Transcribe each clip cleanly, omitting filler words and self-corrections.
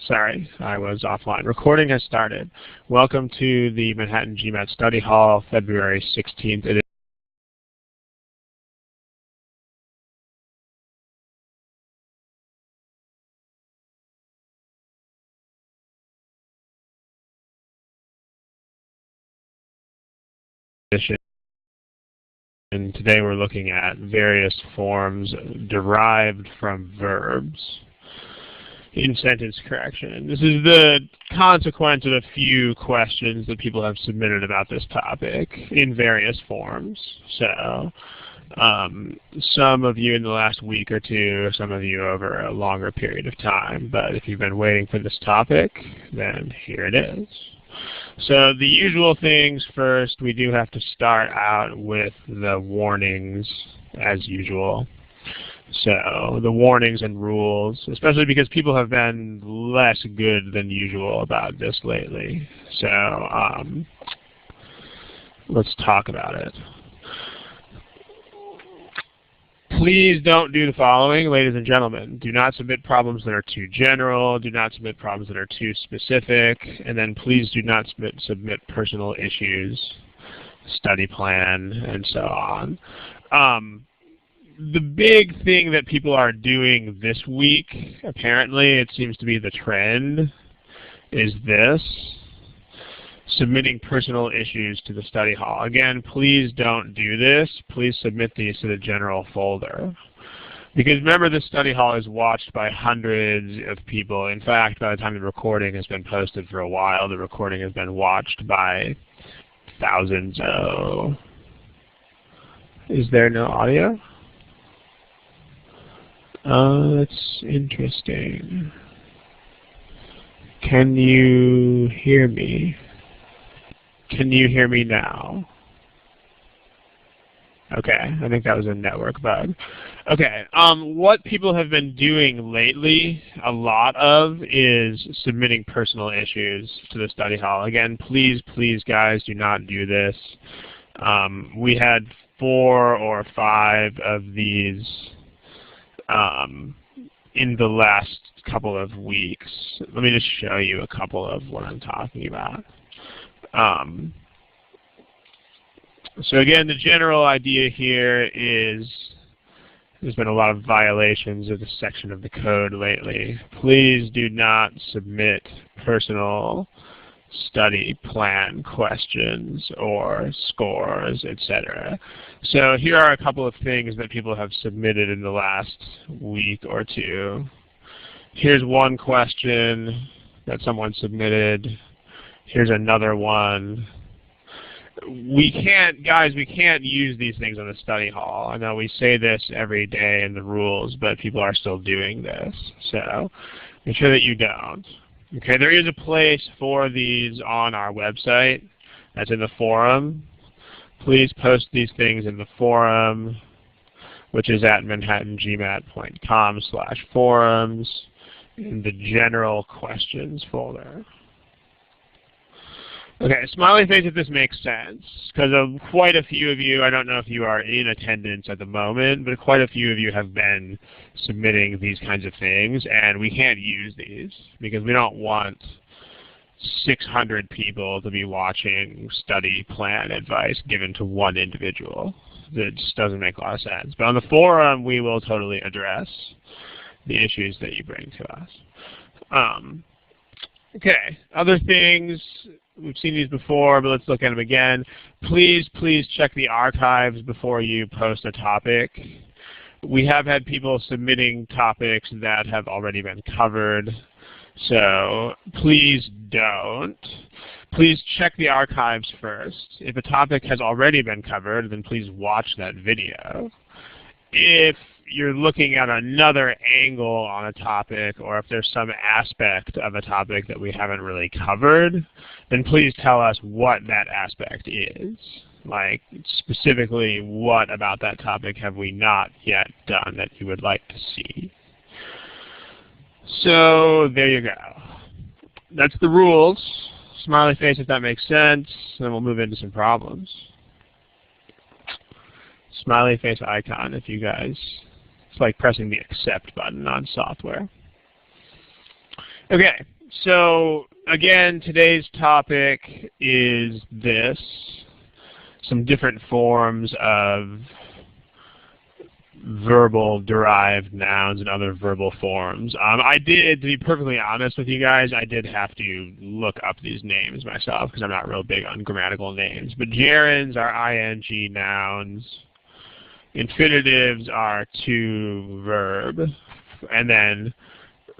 Sorry, I was offline. Recording has started. Welcome to the Manhattan GMAT Study Hall, February 16th edition. And today we're looking at various forms derived from verbs in sentence correction. This is the consequence of a few questions that people have submitted about this topic in various forms. So some of you in the last week or two, some of you over a longer period of time. But if you've been waiting for this topic, then here it is. So the usual things first, we do have to start out with the warnings as usual. So the warnings and rules, especially because people have been less good than usual about this lately. So let's talk about it. Please don't do the following, ladies and gentlemen. Do not submit problems that are too general. Do not submit problems that are too specific. And then please do not submit personal issues, study plan, and so on. The big thing that people are doing this week, apparently it seems to be the trend, is this. Submitting personal issues to the study hall. Again, please don't do this. Please submit these to the general folder. Because remember, the study hall is watched by hundreds of people. In fact, by the time the recording has been posted for a while, the recording has been watched by thousands. Oh, is there no audio? That's interesting. Can you hear me? Can you hear me now? Okay, I think that was a network bug. Okay, what people have been doing lately, a lot of, is submitting personal issues to the study hall. Again, please, please, guys, do not do this. We had 4 or 5 of these in the last couple of weeks. Let me just show you a couple of what I'm talking about. So again, the general idea here is there's been a lot of violations of this section of the code lately. Please do not submit personal study plan questions or scores, etc. So here are a couple of things that people have submitted in the last week or two. Here's one question that someone submitted. Here's another one. We can't use these things on the study hall. I know we say this every day in the rules, but people are still doing this. So make sure that you don't. Okay, there is a place for these on our website. That's in the forum. Please post these things in the forum, which is at manhattangmat.com/forums in the general questions folder. Okay, smiley face if this makes sense, because quite a few of you, I don't know if you are in attendance at the moment, but quite a few of you have been submitting these kinds of things, and we can't use these because we don't want 600 people to be watching study plan advice given to one individual. That just doesn't make a lot of sense. But on the forum, we will totally address the issues that you bring to us. Okay, other things. We've seen these before, but let's look at them again. Please, please check the archives before you post a topic. We have had people submitting topics that have already been covered, so please don't. Please check the archives first. If a topic has already been covered, then please watch that video. If you're looking at another angle on a topic, or if there's some aspect of a topic that we haven't really covered, then please tell us what that aspect is. Like, specifically, what about that topic have we not yet done that you would like to see? So, there you go. That's the rules. Smiley face if that makes sense, then we'll move into some problems. Smiley face icon if you guys, it's like pressing the accept button on software. Okay, so again, today's topic is this, some different forms of verbal derived nouns and other verbal forms. I did, to be perfectly honest with you guys, I did have to look up these names myself because I'm not real big on grammatical names. But gerunds are ing nouns. Infinitives are to verb. And then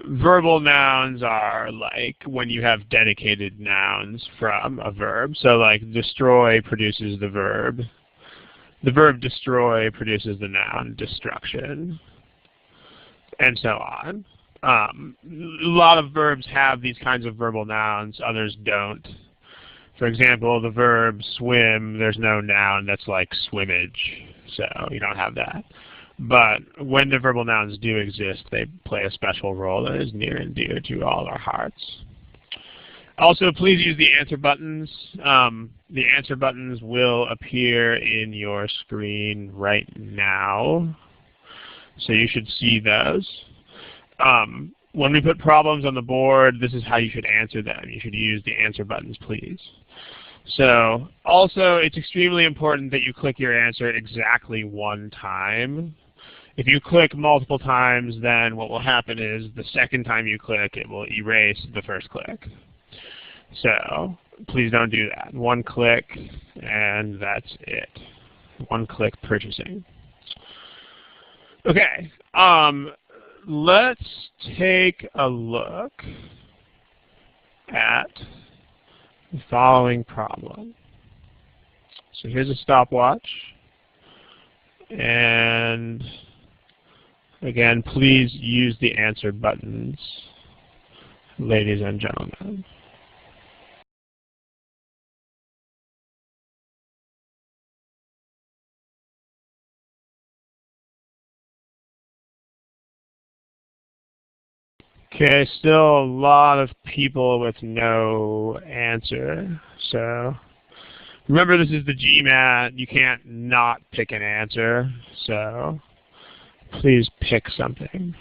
verbal nouns are like when you have dedicated nouns from a verb. So like destroy produces the verb. The verb destroy produces the noun destruction, and so on. A lot of verbs have these kinds of verbal nouns, others don't. For example, the verb swim, there's no noun that's like swimmage, so you don't have that. But when the verbal nouns do exist, they play a special role that is near and dear to all our hearts. Also, please use the answer buttons. The answer buttons will appear in your screen right now, so you should see those. When we put problems on the board, this is how you should answer them. You should use the answer buttons, please. So, also, it's extremely important that you click your answer exactly one time. If you click multiple times, then what will happen is the second time you click, it will erase the first click. So please don't do that. One click, and that's it. One click purchasing. Okay, let's take a look at the following problem. So here's a stopwatch. And again, please use the answer buttons, ladies and gentlemen. Okay, still a lot of people with no answer. So remember, this is the GMAT. You can't not pick an answer. So please pick something.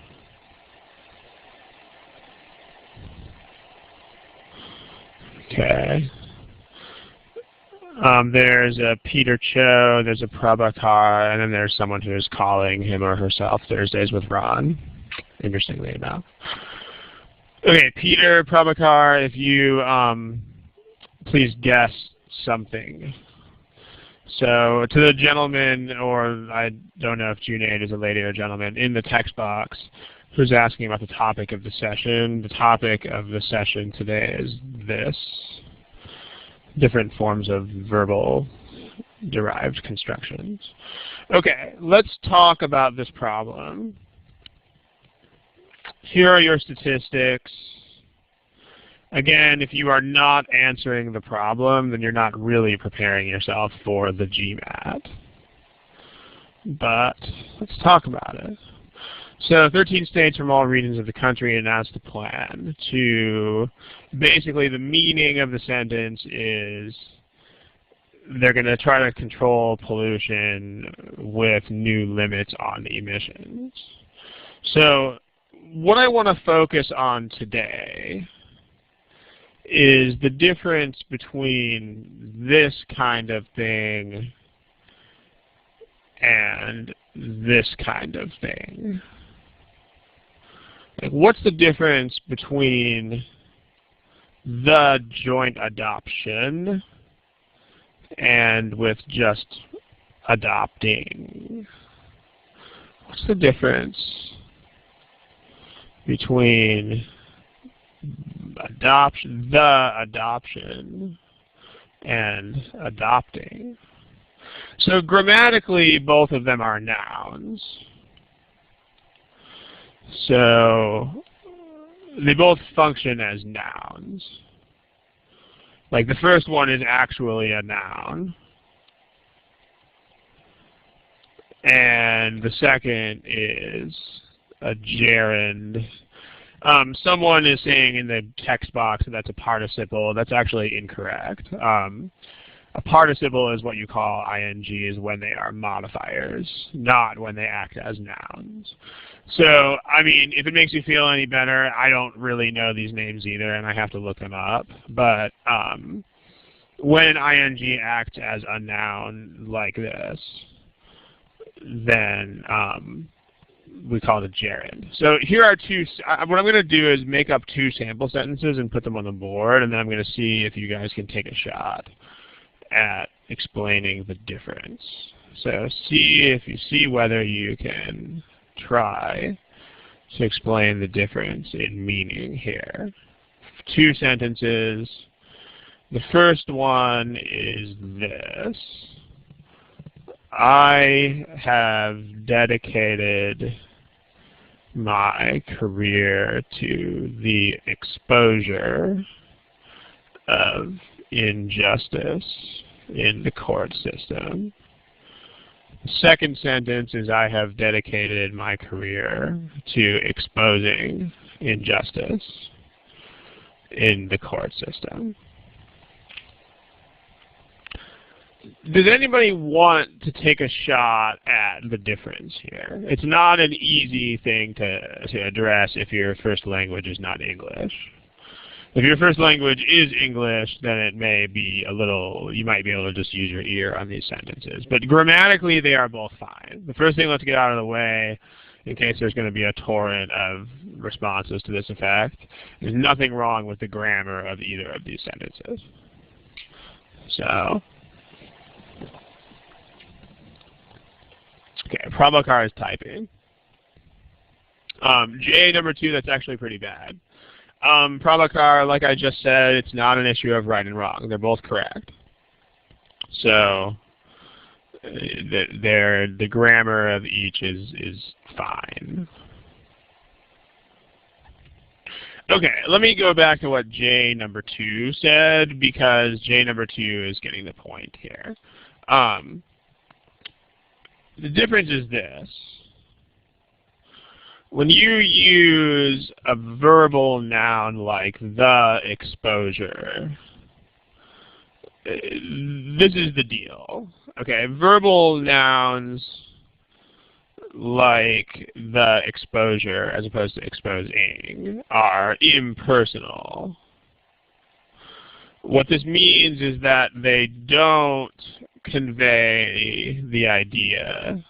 Okay. There's a Peter Cho, there's a Prabhakar, and then there's someone who's calling him or herself Thursdays with Ron, interestingly enough. Okay, Peter, Prabhakar, if you please guess something. So to the gentleman, or I don't know if Junaid is a lady or a gentleman, in the text box who's asking about the topic of the session. The topic of the session today is this: different forms of verbal derived constructions. Okay, let's talk about this problem. Here are your statistics. Again, if you are not answering the problem, then you're not really preparing yourself for the GMAT. But let's talk about it. So 13 states from all regions of the country announced a plan to, basically the meaning of the sentence is they're going to try to control pollution with new limits on emissions. So what I want to focus on today is the difference between this kind of thing and this kind of thing. Like, what's the difference between the joint adoption and with just adopting? What's the difference between the adoption and adopting? So grammatically, both of them are nouns. So they both function as nouns. Like the first one is actually a noun, and the second is a gerund. Someone is saying in the text box that that's a participle. That's actually incorrect. A A participle is what you call INGs when they are modifiers, not when they act as nouns. So, I mean, if it makes you feel any better, I don't really know these names either, and I have to look them up. But when ING acts as a noun like this, then we call it a gerund. So here are two. What I'm going to do is make up two sample sentences and put them on the board, and then I'm going to see if you guys can take a shot at explaining the difference. So see whether you can try to explain the difference in meaning here. Two sentences. The first one is this. I have dedicated my career to the exposure of injustice in the court system. The second sentence is I have dedicated my career to exposing injustice in the court system. Does anybody want to take a shot at the difference here? It's not an easy thing to address if your first language is not English. If your first language is English, then it may be a little, you might be able to just use your ear on these sentences. But grammatically, they are both fine. The first thing, let's get out of the way, in case there's going to be a torrent of responses to this effect. There's nothing wrong with the grammar of either of these sentences. So, okay, Prabhakar is typing. J number 2, that's actually pretty bad. Prabhakar, like I just said, it's not an issue of right and wrong. They're both correct. So the grammar of each is fine. Okay, let me go back to what J number 2 said, because J number 2 is getting the point here. The difference is this. When you use a verbal noun like the exposure, this is the deal. Okay, verbal nouns like the exposure as opposed to exposing are impersonal. What this means is that they don't convey the idea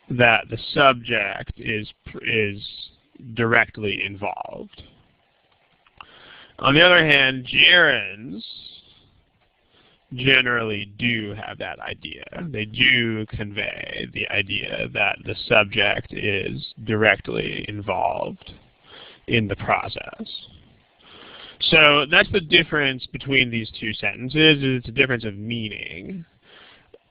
that the subject is directly involved. On the other hand, gerunds generally do have that idea. They do convey the idea that the subject is directly involved in the process. So that's the difference between these two sentences. It's a difference of meaning.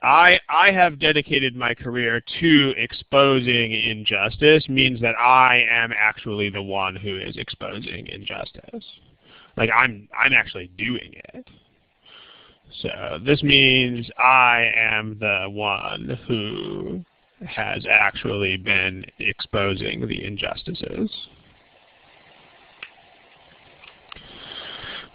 I have dedicated my career to exposing injustice means that I am actually the one who is exposing injustice. Like I'm actually doing it. So this means I am the one who has actually been exposing the injustices.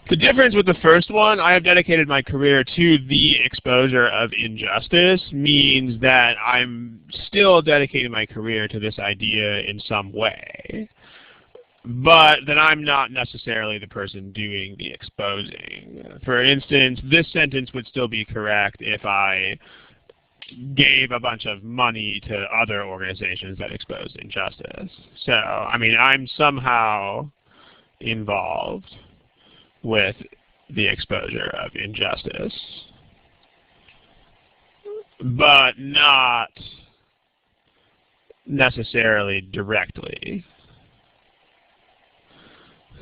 The difference with the first one, I have dedicated my career to the exposure of injustice, means that I'm still dedicating my career to this idea in some way, but that I'm not necessarily the person doing the exposing. For instance, this sentence would still be correct if I gave a bunch of money to other organizations that expose injustice. So, I mean, I'm somehow involved with the exposure of injustice, but not necessarily directly.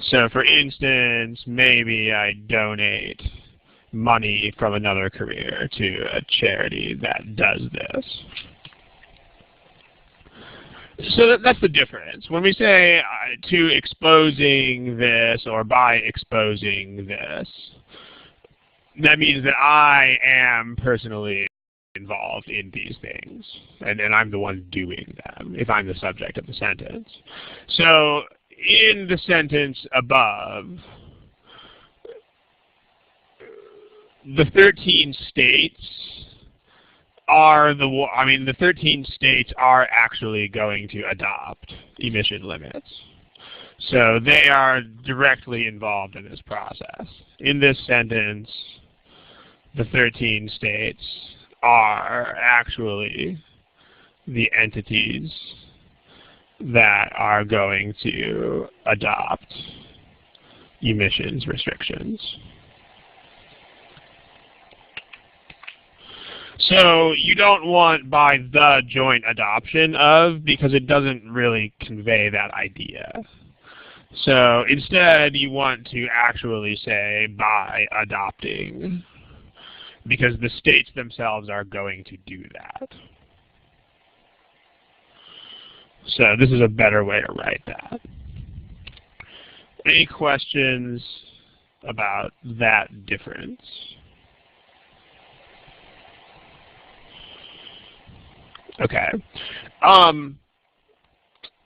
So for instance, maybe I donate money from another career to a charity that does this. So that's the difference. When we say to exposing this or by exposing this, that means that I am personally involved in these things, and I'm the one doing them, if I'm the subject of the sentence. So in the sentence above, the 13 states are the 13 states are actually going to adopt emission limits. So they are directly involved in this process. In this sentence, the 13 states are actually the entities that are going to adopt emissions restrictions. So you don't want by the joint adoption of, because it doesn't really convey that idea. So instead you want to actually say by adopting, because the states themselves are going to do that. So this is a better way to write that. Any questions about that difference? Okay.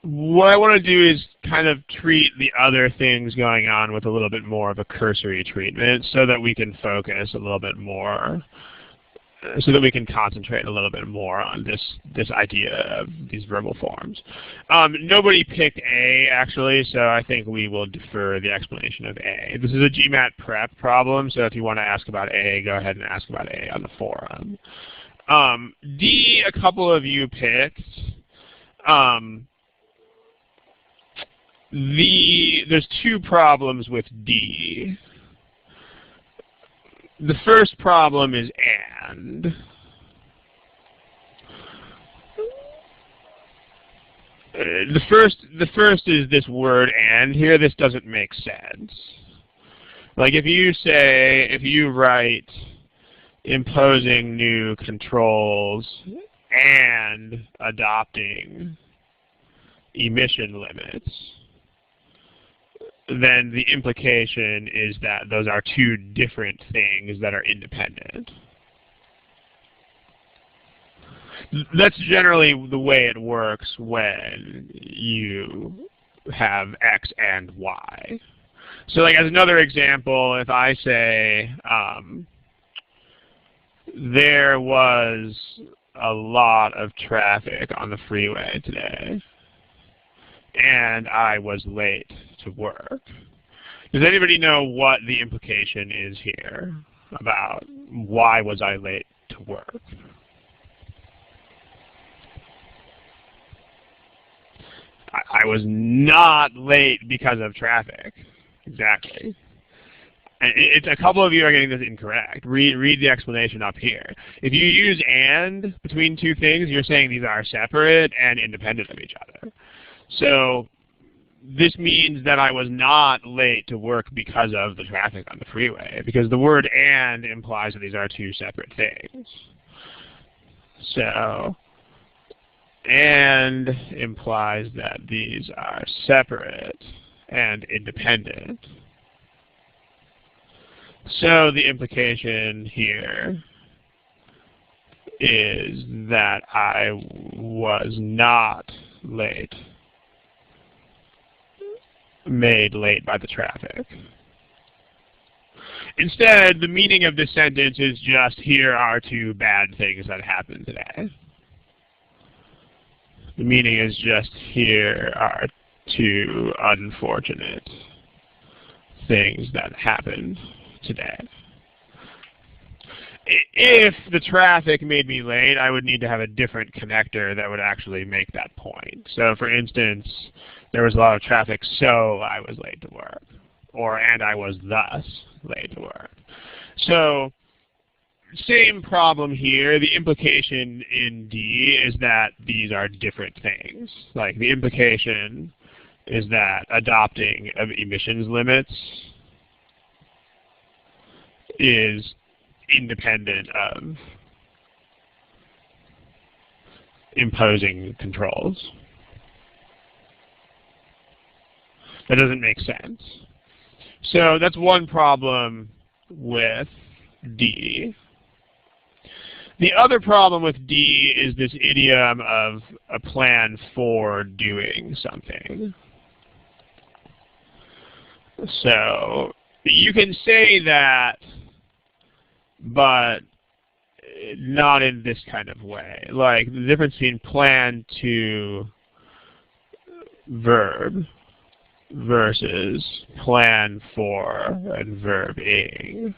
What I want to do is kind of treat the other things going on with a little bit more of a cursory treatment so that we can focus a little bit more, so that we can concentrate a little bit more on this idea of these verbal forms. Nobody picked A, actually, so I think we will defer the explanation of A. This is a GMAT prep problem, so if you want to ask about A, go ahead and ask about A on the forum. D, a couple of you picked. There's two problems with D. The first problem is and. The first is this word and here. This doesn't make sense. Like if you write imposing new controls and adopting emission limits, then the implication is that those are two different things that are independent. That's generally the way it works when you have X and Y. So like as another example, if I say there was a lot of traffic on the freeway today, and I was late to work. Does anybody know what the implication is here about why was I late to work? I was not late because of traffic. Exactly. And a couple of you are getting this incorrect. Read the explanation up here. If you use and between two things, you're saying these are separate and independent of each other. So this means that I was not late to work because of the traffic on the freeway, because the word and implies that these are two separate things. So and implies that these are separate and independent. So the implication here is that I was not late, made late by the traffic. Instead, the meaning of this sentence is just, here are two bad things that happened today. The meaning is just, here are two unfortunate things that happened today. If the traffic made me late, I would need to have a different connector that would actually make that point. So for instance, there was a lot of traffic, so I was late to work. Or, and I was thus late to work. So same problem here. The implication in D is that these are different things. Like the implication is that adopting of emissions limits is independent of imposing controls. That doesn't make sense. So that's one problem with D. The other problem with D is this idiom of a plan for doing something. So you can say that but not in this kind of way. Like the difference between plan to verb versus plan for and verb ing.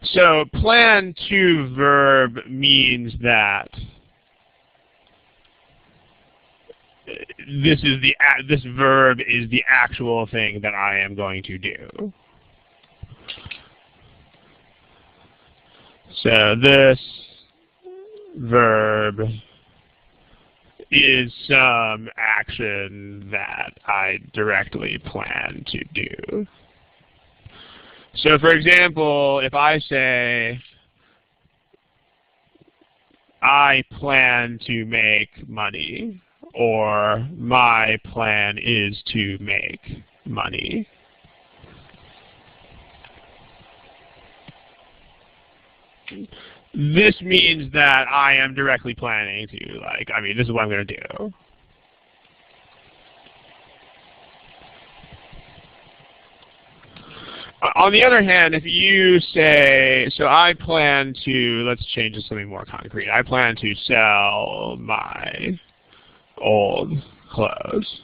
So plan to verb means that this verb is the actual thing that I am going to do. So this verb is some action that I directly plan to do. So for example, if I say, I plan to make money, or my plan is to make money, this means that I am directly planning to, this is what I'm going to do. On the other hand, if you say, so I plan to, let's change to something more concrete. I plan to sell my old clothes.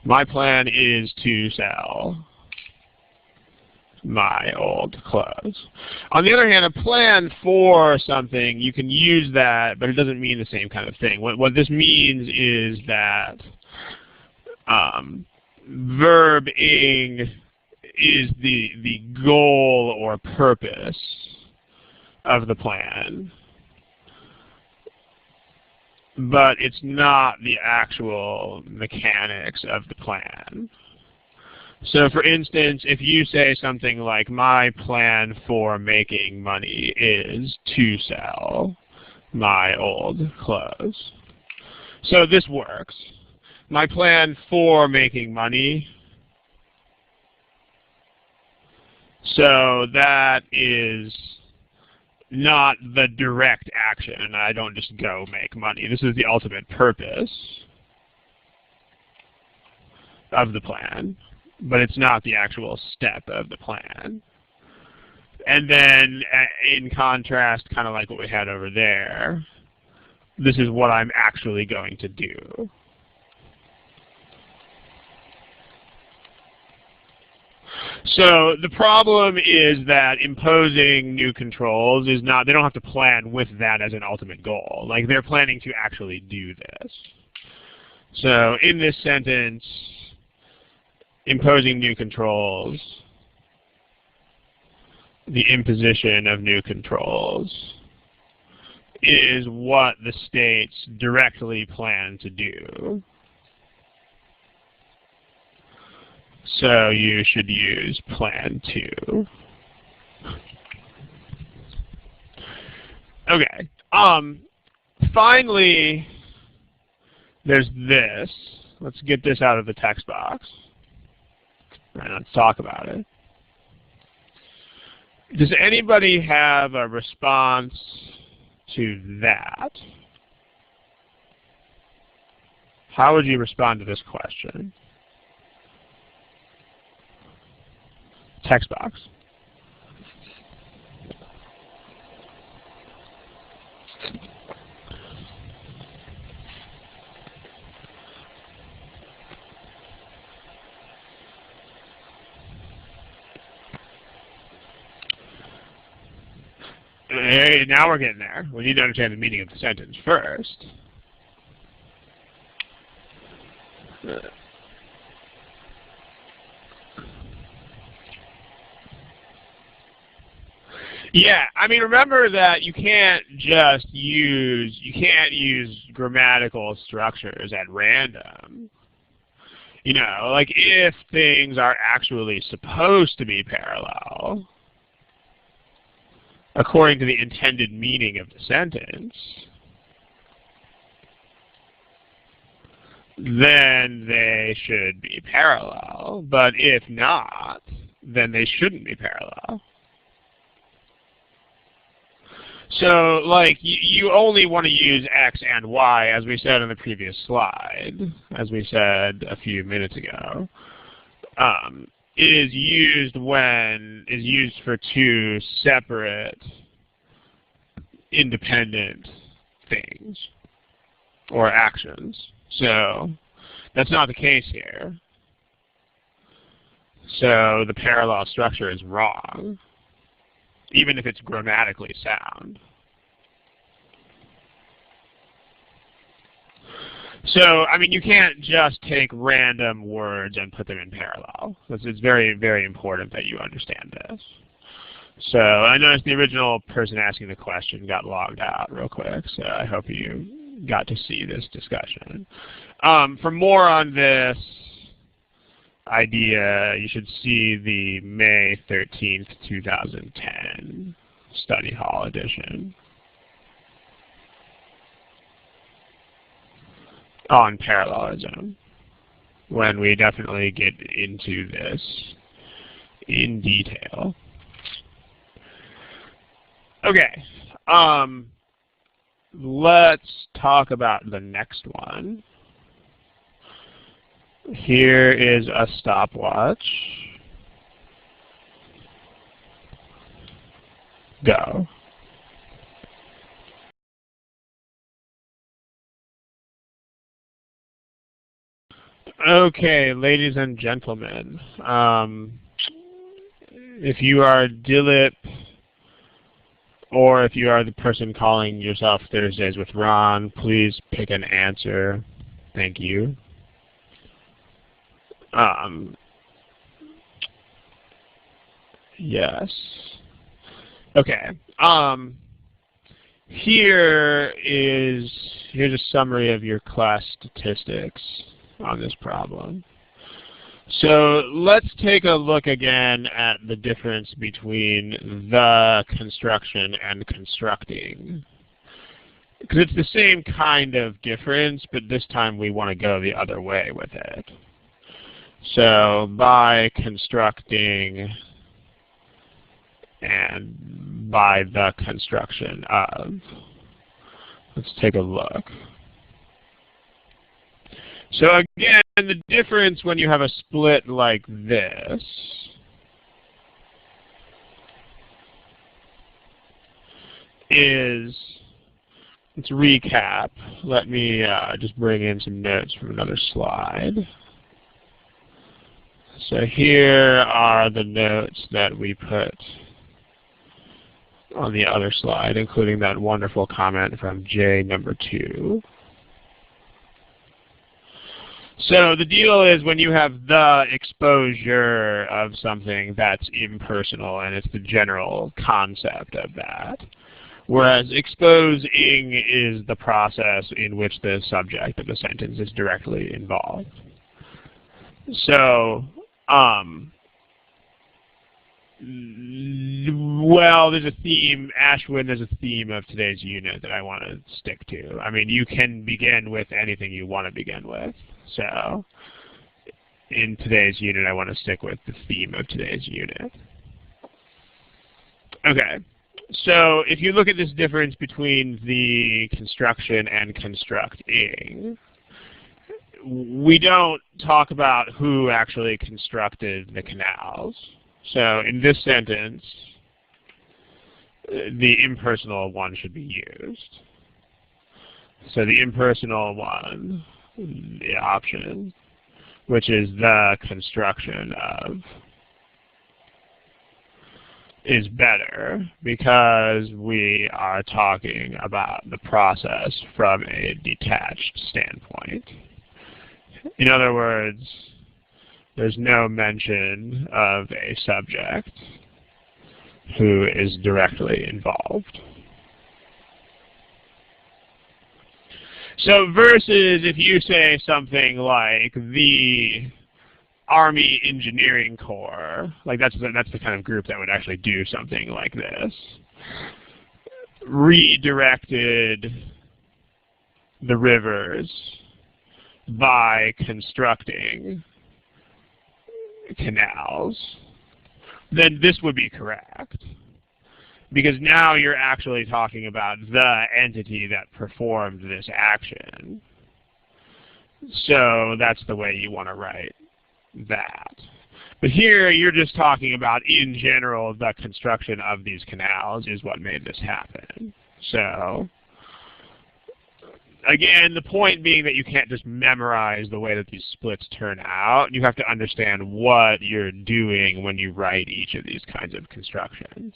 My plan is to sell my old clothes. On the other hand, a plan for something, you can use that, but it doesn't mean the same kind of thing. What this means is that verb ing is the goal or purpose of the plan, but it's not the actual mechanics of the plan. So for instance, if you say something like, my plan for making money is to sell my old clothes. So this works. My plan for making money, so that is not the direct action. I don't just go make money. This is the ultimate purpose of the plan, but it's not the actual step of the plan. And then in contrast, kind of like what we had over there, this is what I'm actually going to do. So the problem is that imposing new controls is not, they don't have to plan with that as an ultimate goal. Like they're planning to actually do this. So in this sentence, imposing new controls, the imposition of new controls is what the states directly plan to do. So you should use plan to. Okay. Finally, there's this. Let's get this out of the text box. All right, let's talk about it. Does anybody have a response to that? How would you respond to this question? Text box. Hey, now we're getting there. We need to understand the meaning of the sentence first. Yeah, I mean, remember that you can't use grammatical structures at random. You know, like if things are actually supposed to be parallel, according to the intended meaning of the sentence, then they should be parallel. But if not, then they shouldn't be parallel. So, like, you only want to use X and Y, as we said in the previous slide, as we said a few minutes ago. is used for two separate independent things or actions. So that's not the case here. So the parallel structure is wrong, even if it's grammatically sound. So, I mean, you can't just take random words and put them in parallel. It's very, very important that you understand this. So I noticed the original person asking the question got logged out real quick, so I hope you got to see this discussion. For more on this idea, you should see the May 13th, 2010 study hall edition on parallelism, when we definitely get into this in detail. Okay, let's talk about the next one. Here is a stopwatch. Go. Okay, ladies and gentlemen, if you are Dilip, or if you are the person calling yourself Thursdays with Ron, please pick an answer. Thank you. Yes. Okay. Here's a summary of your class statistics on this problem. So let's take a look again at the difference between the construction and constructing. Because it's the same kind of difference, but this time we want to go the other way with it. So by constructing and by the construction of. Let's take a look. So again, the difference when you have a split like this is, let's recap. Let me just bring in some notes from another slide. So here are the notes that we put on the other slide, including that wonderful comment from J number 2. So the deal is when you have the exposure of something, that's impersonal, and it's the general concept of that. Whereas exposing is the process in which the subject of the sentence is directly involved. So, well, there's a theme, Ashwin, there's a theme of today's unit that I want to stick to. I mean, you can begin with anything you want to begin with. So, in today's unit, I want to stick with the theme of today's unit. Okay, so if you look at this difference between the construction and constructing, we don't talk about who actually constructed the canals. So in this sentence, the impersonal one should be used. So the impersonal one, the option, which is the construction of, is better because we are talking about the process from a detached standpoint. In other words, there's no mention of a subject who is directly involved. So versus if you say something like the Army Engineering Corps, like that's the kind of group that would actually do something like this, redirected the rivers by constructing canals, then this would be correct. Because now you're actually talking about the entity that performed this action. So that's the way you want to write that. But here, you're just talking about, in general, the construction of these canals is what made this happen. So, again, the point being that you can't just memorize the way that these splits turn out. You have to understand what you're doing when you write each of these kinds of constructions.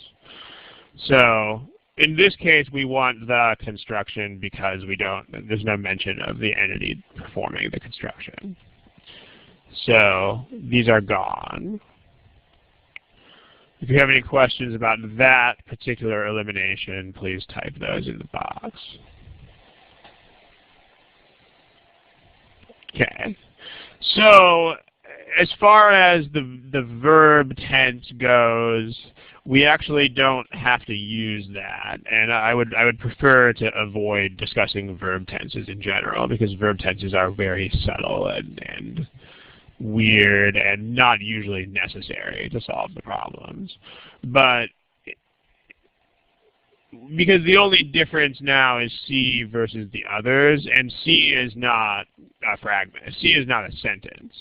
So, in this case, we want the construction because there's no mention of the entity performing the construction. So, these are gone. If you have any questions about that particular elimination, please type those in the box. Okay. So, as far as the verb tense goes, we actually don't have to use that, and I would prefer to avoid discussing verb tenses in general because verb tenses are very subtle and weird and not usually necessary to solve the problems. But because the only difference now is C versus the others, and C is not a fragment. C is not a sentence.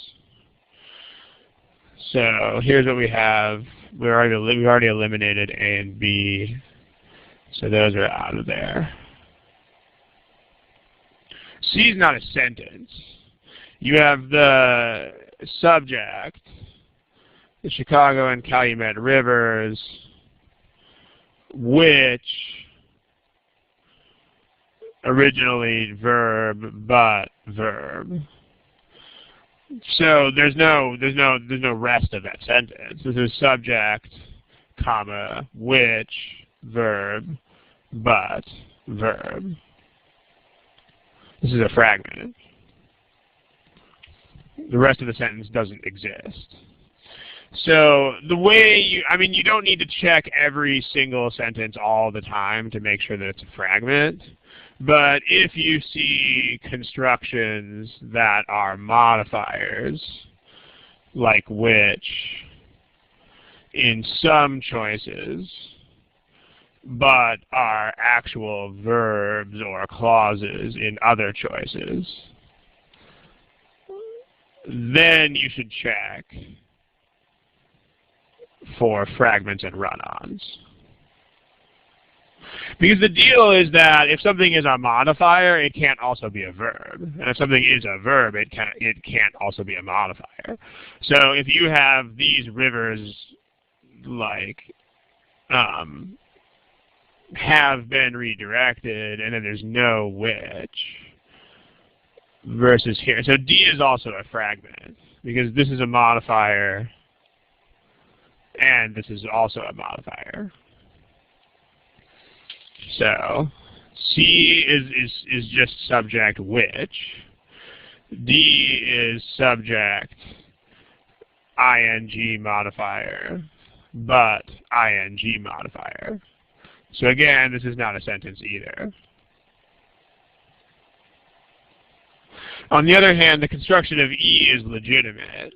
So here's what we have. We've already eliminated A and B, so those are out of there. C is not a sentence. You have the subject, the Chicago and Calumet Rivers, which originally verb but verb. So there's no rest of that sentence. This is subject, comma, which, verb, but, verb. This is a fragment. The rest of the sentence doesn't exist. So the way you don't need to check every single sentence all the time to make sure that it's a fragment. But if you see constructions that are modifiers, like which, in some choices, but are actual verbs or clauses in other choices, then you should check for fragments and run-ons. Because the deal is that if something is a modifier, it can't also be a verb. And if something is a verb, it can't also be a modifier. So if you have these rivers, like, have been redirected, and then there's no which, versus here. So D is also a fragment, because this is a modifier, and this is also a modifier. So C is just subject which. D is subject ing modifier, but ing modifier. So again, this is not a sentence either. On the other hand, the construction of E is legitimate.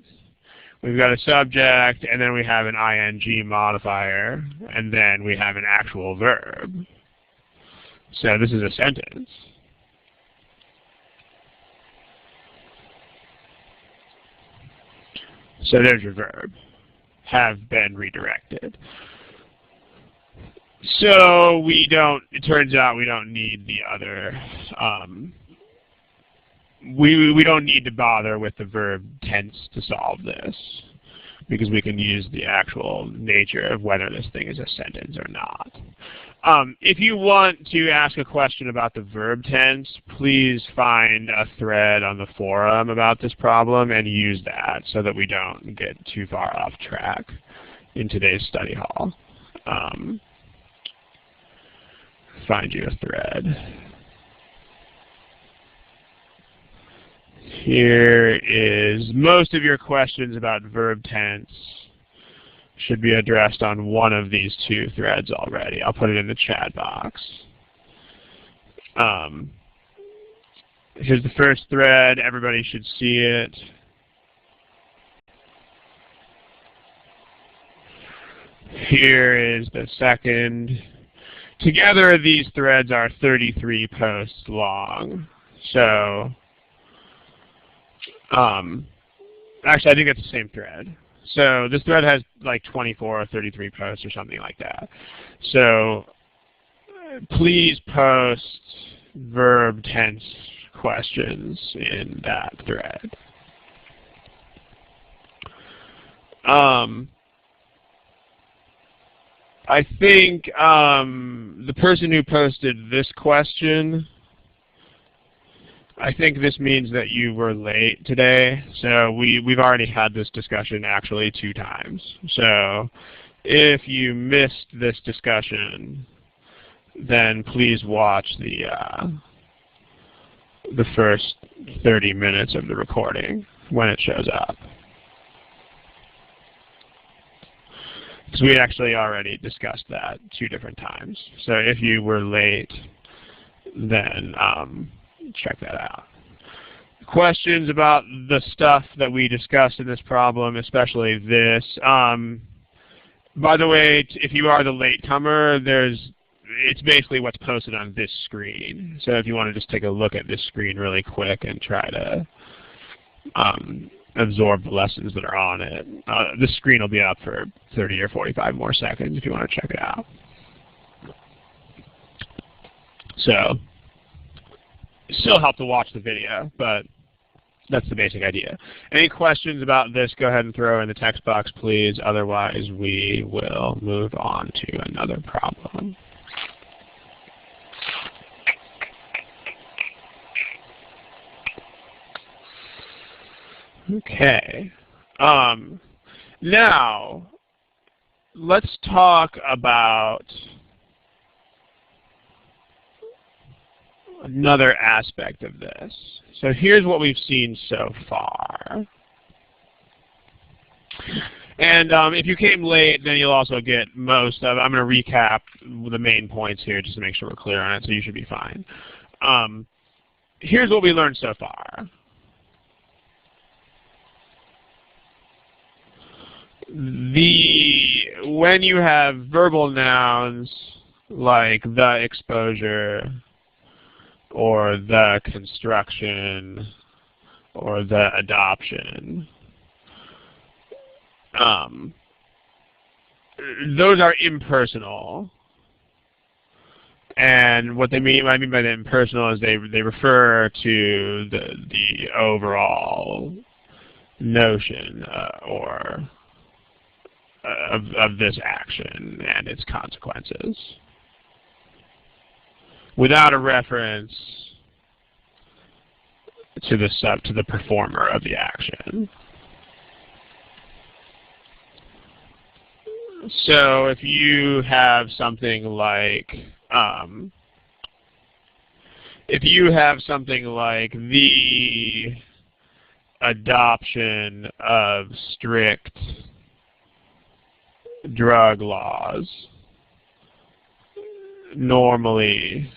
We've got a subject, and then we have an ing modifier, and then we have an actual verb. So this is a sentence. So there's your verb. Have been redirected. So it turns out we don't need the other, we don't need to bother with the verb tense to solve this, because we can use the actual nature of whether this thing is a sentence or not. If you want to ask a question about the verb tense, please find a thread on the forum about this problem and use that so that we don't get too far off track in today's study hall. Find you a thread. Here is most of your questions about verb tense should be addressed on one of these two threads already. I'll put it in the chat box. Here's the first thread. Everybody should see it. Here is the second. Together, these threads are 33 posts long. So, actually, I think it's the same thread. So this thread has like 24 or 33 posts or something like that. So please post verb tense questions in that thread. I think the person who posted this question, I think this means that you were late today. So we've already had this discussion actually 2 times. So if you missed this discussion, then please watch the first 30 minutes of the recording when it shows up. Because we actually already discussed that 2 different times. So if you were late, then check that out. Questions about the stuff that we discussed in this problem, especially this. By the way, if you are the latecomer, it's basically what's posted on this screen. So if you want to just take a look at this screen really quick and try to absorb the lessons that are on it. This screen will be up for 30 or 45 more seconds if you want to check it out. So, still help to watch the video, but that's the basic idea. Any questions about this, go ahead and throw in the text box, please. Otherwise, we will move on to another problem. Okay. Now, let's talk about another aspect of this. So here's what we've seen so far. And if you came late, then you'll also get most of it. I'm going to recap the main points here just to make sure we're clear on it, so you should be fine. Here's what we learned so far. When you have verbal nouns like the exposure or the construction or the adoption, those are impersonal. And what I mean by the impersonal is they refer to the overall notion of this action and its consequences, without a reference to the performer of the action. So if you have something like the adoption of strict drug laws, normally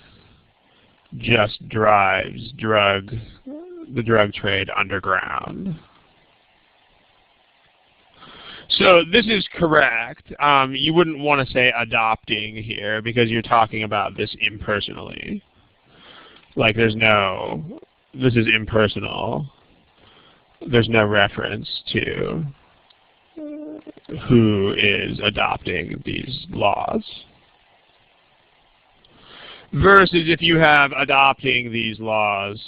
just drives the drug trade underground. So this is correct. You wouldn't want to say adopting here because you're talking about this impersonally. Like this is impersonal. There's no reference to who is adopting these laws. Versus if you have adopting these laws,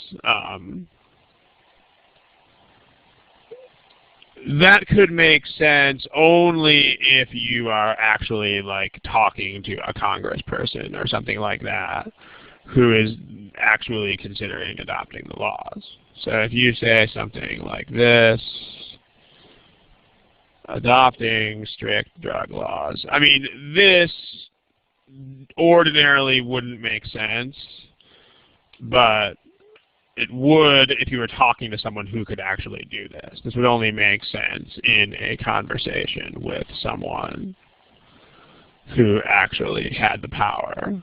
that could make sense only if you are actually like talking to a congressperson or something like that who is actually considering adopting the laws. So if you say something like this, adopting strict drug laws, I mean, this ordinarily wouldn't make sense, but it would if you were talking to someone who could actually do this. This would only make sense in a conversation with someone who actually had the power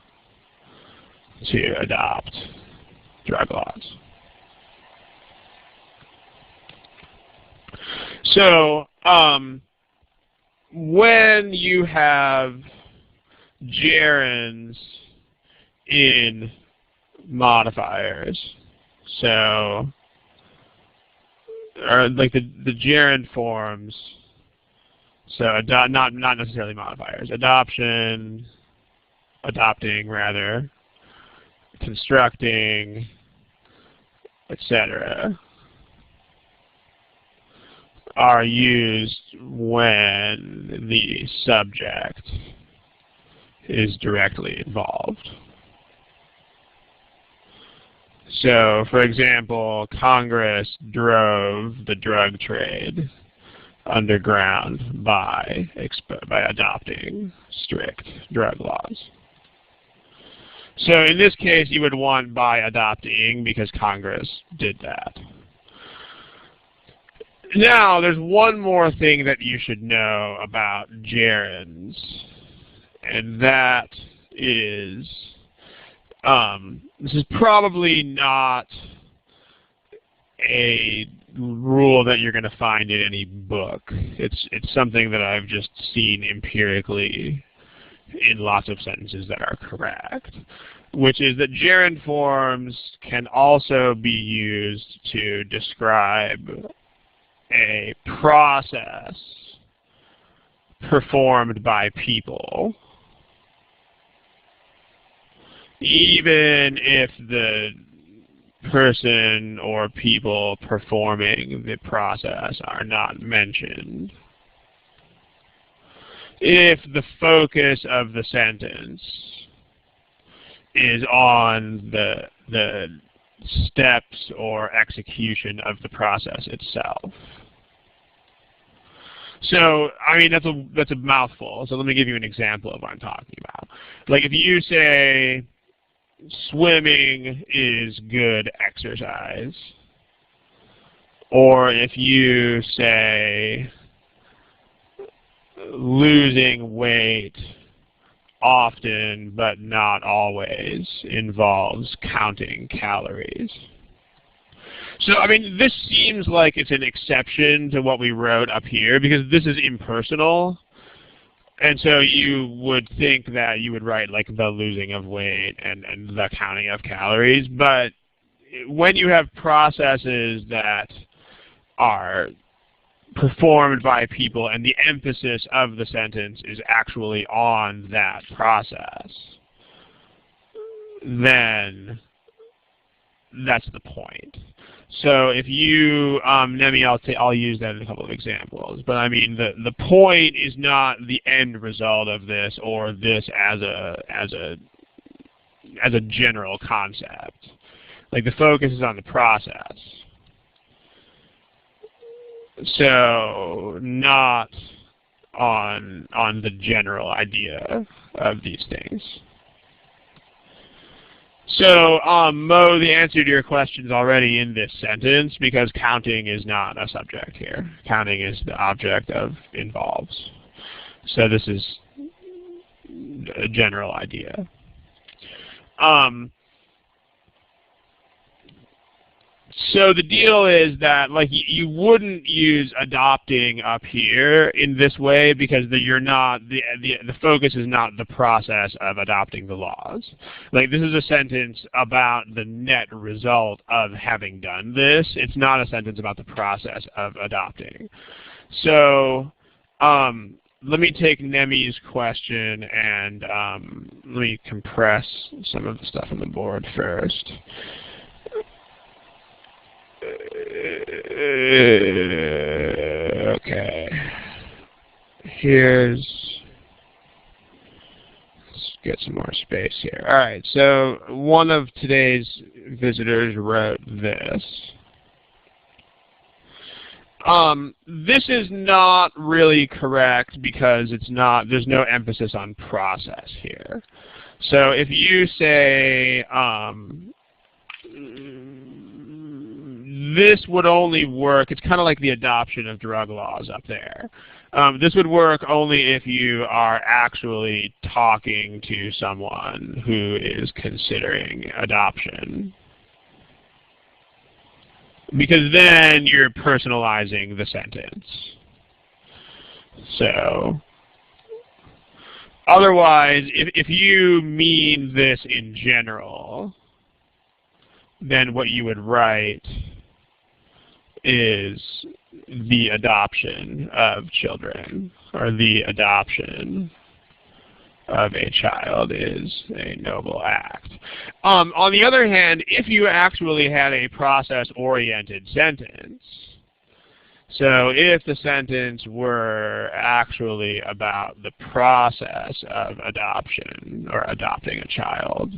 to adopt drug laws. So, when you have gerunds in modifiers, so, or like the gerund forms So not necessarily modifiers. Adoption, adopting rather, constructing, etc. are used when the subject is directly involved. So, for example, Congress drove the drug trade underground by adopting strict drug laws. So in this case, you would want by adopting because Congress did that. Now, there's one more thing that you should know about gerunds, and that is, this is probably not a rule that you're going to find in any book. It's something that I've just seen empirically in lots of sentences that are correct, which is that gerund forms can also be used to describe a process performed by people, even if the person or people performing the process are not mentioned. If the focus of the sentence is on the steps or execution of the process itself. So, I mean, that's a mouthful. So let me give you an example of what I'm talking about. Like if you say, swimming is good exercise, or if you say, losing weight often but not always involves counting calories. So, I mean, this seems like it's an exception to what we wrote up here because this is impersonal. And so you would think that you would write like the losing of weight and the counting of calories. But when you have processes that are performed by people and the emphasis of the sentence is actually on that process, then that's the point. So if you, Nemi, I'll use that in a couple of examples. But I mean, the point is not the end result of this or this as a general concept. Like the focus is on the process. So not on the general idea of these things. So, Mo, the answer to your question is already in this sentence because counting is not a subject here. Counting is the object of involves. So this is a general idea. So the deal is that, like, you wouldn't use adopting up here in this way because the focus is not the process of adopting the laws. Like, this is a sentence about the net result of having done this. It's not a sentence about the process of adopting. So, let me take Nemi's question and let me compress some of the stuff on the board first. Okay. Let's get some more space here. All right, so one of today's visitors wrote this. This is not really correct because there's no emphasis on process here. So if you say, this would only work, it's kind of like the adoption of drug laws up there. This would work only if you are actually talking to someone who is considering adoption. Because then you're personalizing the sentence. So, otherwise, if you mean this in general, then what you would write is the adoption of children, or the adoption of a child is a noble act. On the other hand, if you actually had a process-oriented sentence, so if the sentence were actually about the process of adoption or adopting a child,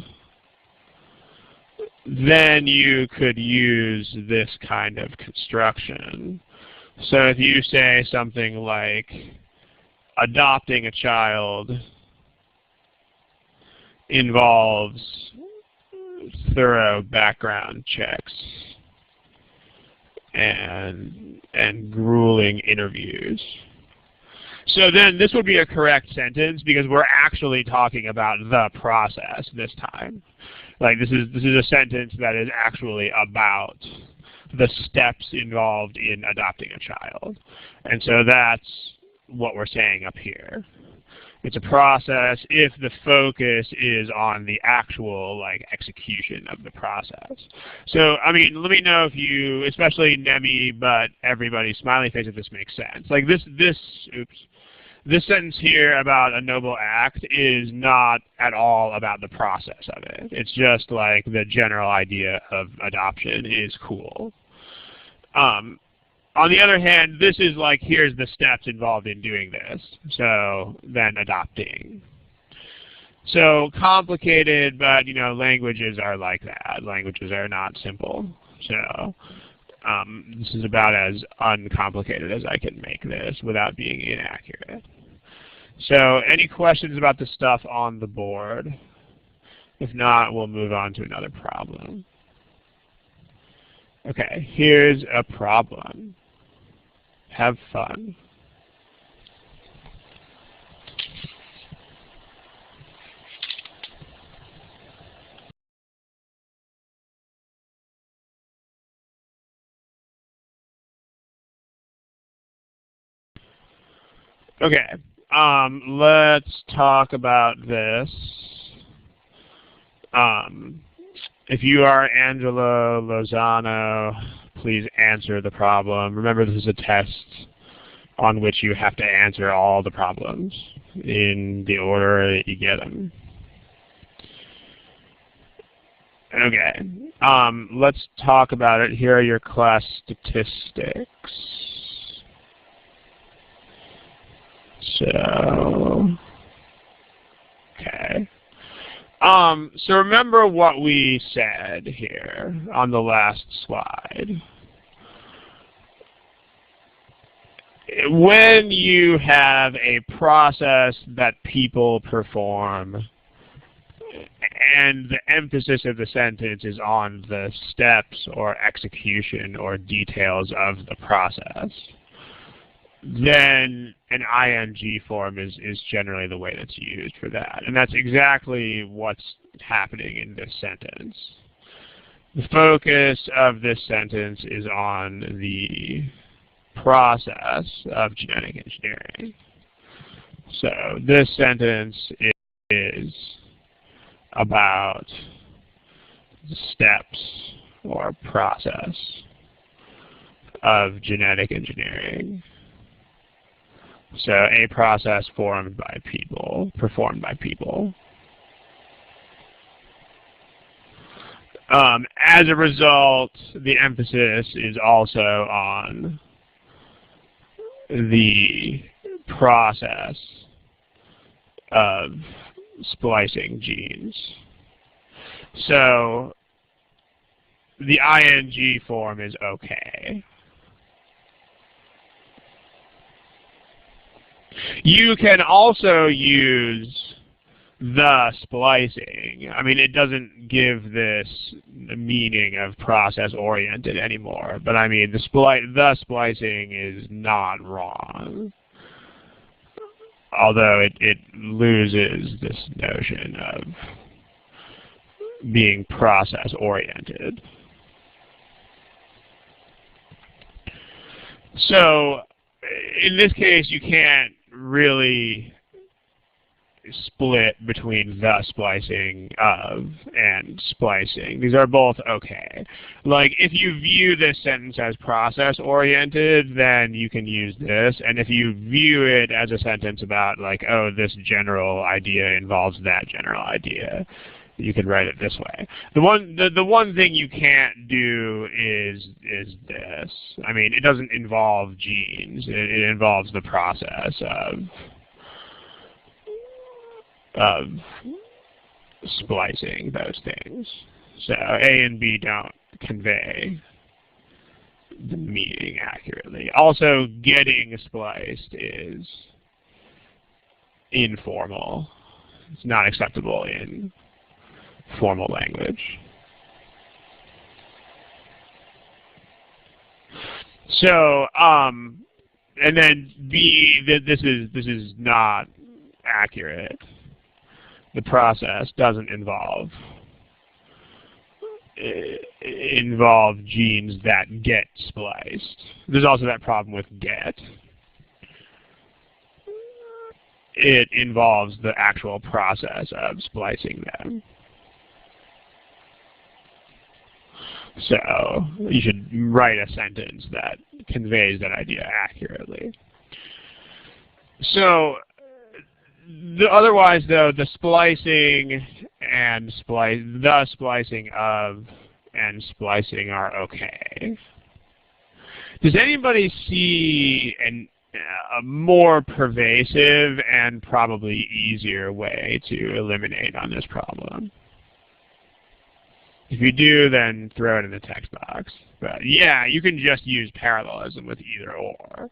then you could use this kind of construction. So if you say something like, adopting a child involves thorough background checks and grueling interviews. So then this would be a correct sentence because we're actually talking about the process this time. Like this is a sentence that is actually about the steps involved in adopting a child. And so that's what we're saying up here. It's a process if the focus is on the actual execution of the process. So, I mean, let me know if you, especially Nemi, but everybody, smiley face, if this makes sense. Like this sentence here about a noble act is not at all about the process of it. It's just like the general idea of adoption is cool. On the other hand, this is like, here's the steps involved in doing this. So then adopting. So complicated, but languages are like that. Languages are not simple. So this is about as uncomplicated as I can make this without being inaccurate. So any questions about the stuff on the board? If not, we'll move on to another problem. Okay, here's a problem. Have fun. Okay, let's talk about this. If you are Angelo Lozano, please answer the problem. Remember, this is a test on which you have to answer all the problems in the order that you get them. Okay, let's talk about it. Here are your class statistics. So, okay. So remember what we said here on the last slide. When you have a process that people perform and the emphasis of the sentence is on the steps or execution or details of the process, then an ing form is generally the way that's used for that. And that's exactly what's happening in this sentence. The focus of this sentence is on the process of genetic engineering. So this sentence is about the steps or process of genetic engineering. So a process performed by people. As a result, the emphasis is also on the process of splicing genes. So the ing form is okay. You can also use the splicing. I mean, it doesn't give this the meaning of process-oriented anymore, but I mean, the splicing is not wrong. Although it loses this notion of being process-oriented. So, in this case, you can't really split between the splicing of and splicing. These are both okay. Like, if you view this sentence as process-oriented, then you can use this. And if you view it as a sentence about, like, oh, this general idea involves that general idea, you could write it this way. The one thing you can't do is this. I mean, it doesn't involve genes. It involves the process of splicing those things. So A and B don't convey the meaning accurately. Also, getting spliced is informal. It's not acceptable in formal language. So, and then B, this is not accurate. The process doesn't involve genes that get spliced. There's also that problem with get. It involves the actual process of splicing them. So you should write a sentence that conveys that idea accurately. So otherwise, though, the splicing and the splicing of and splicing are okay. Does anybody see a more pervasive and probably easier way to eliminate on this problem? If you do, then throw it in the text box. But yeah, you can just use parallelism with either or.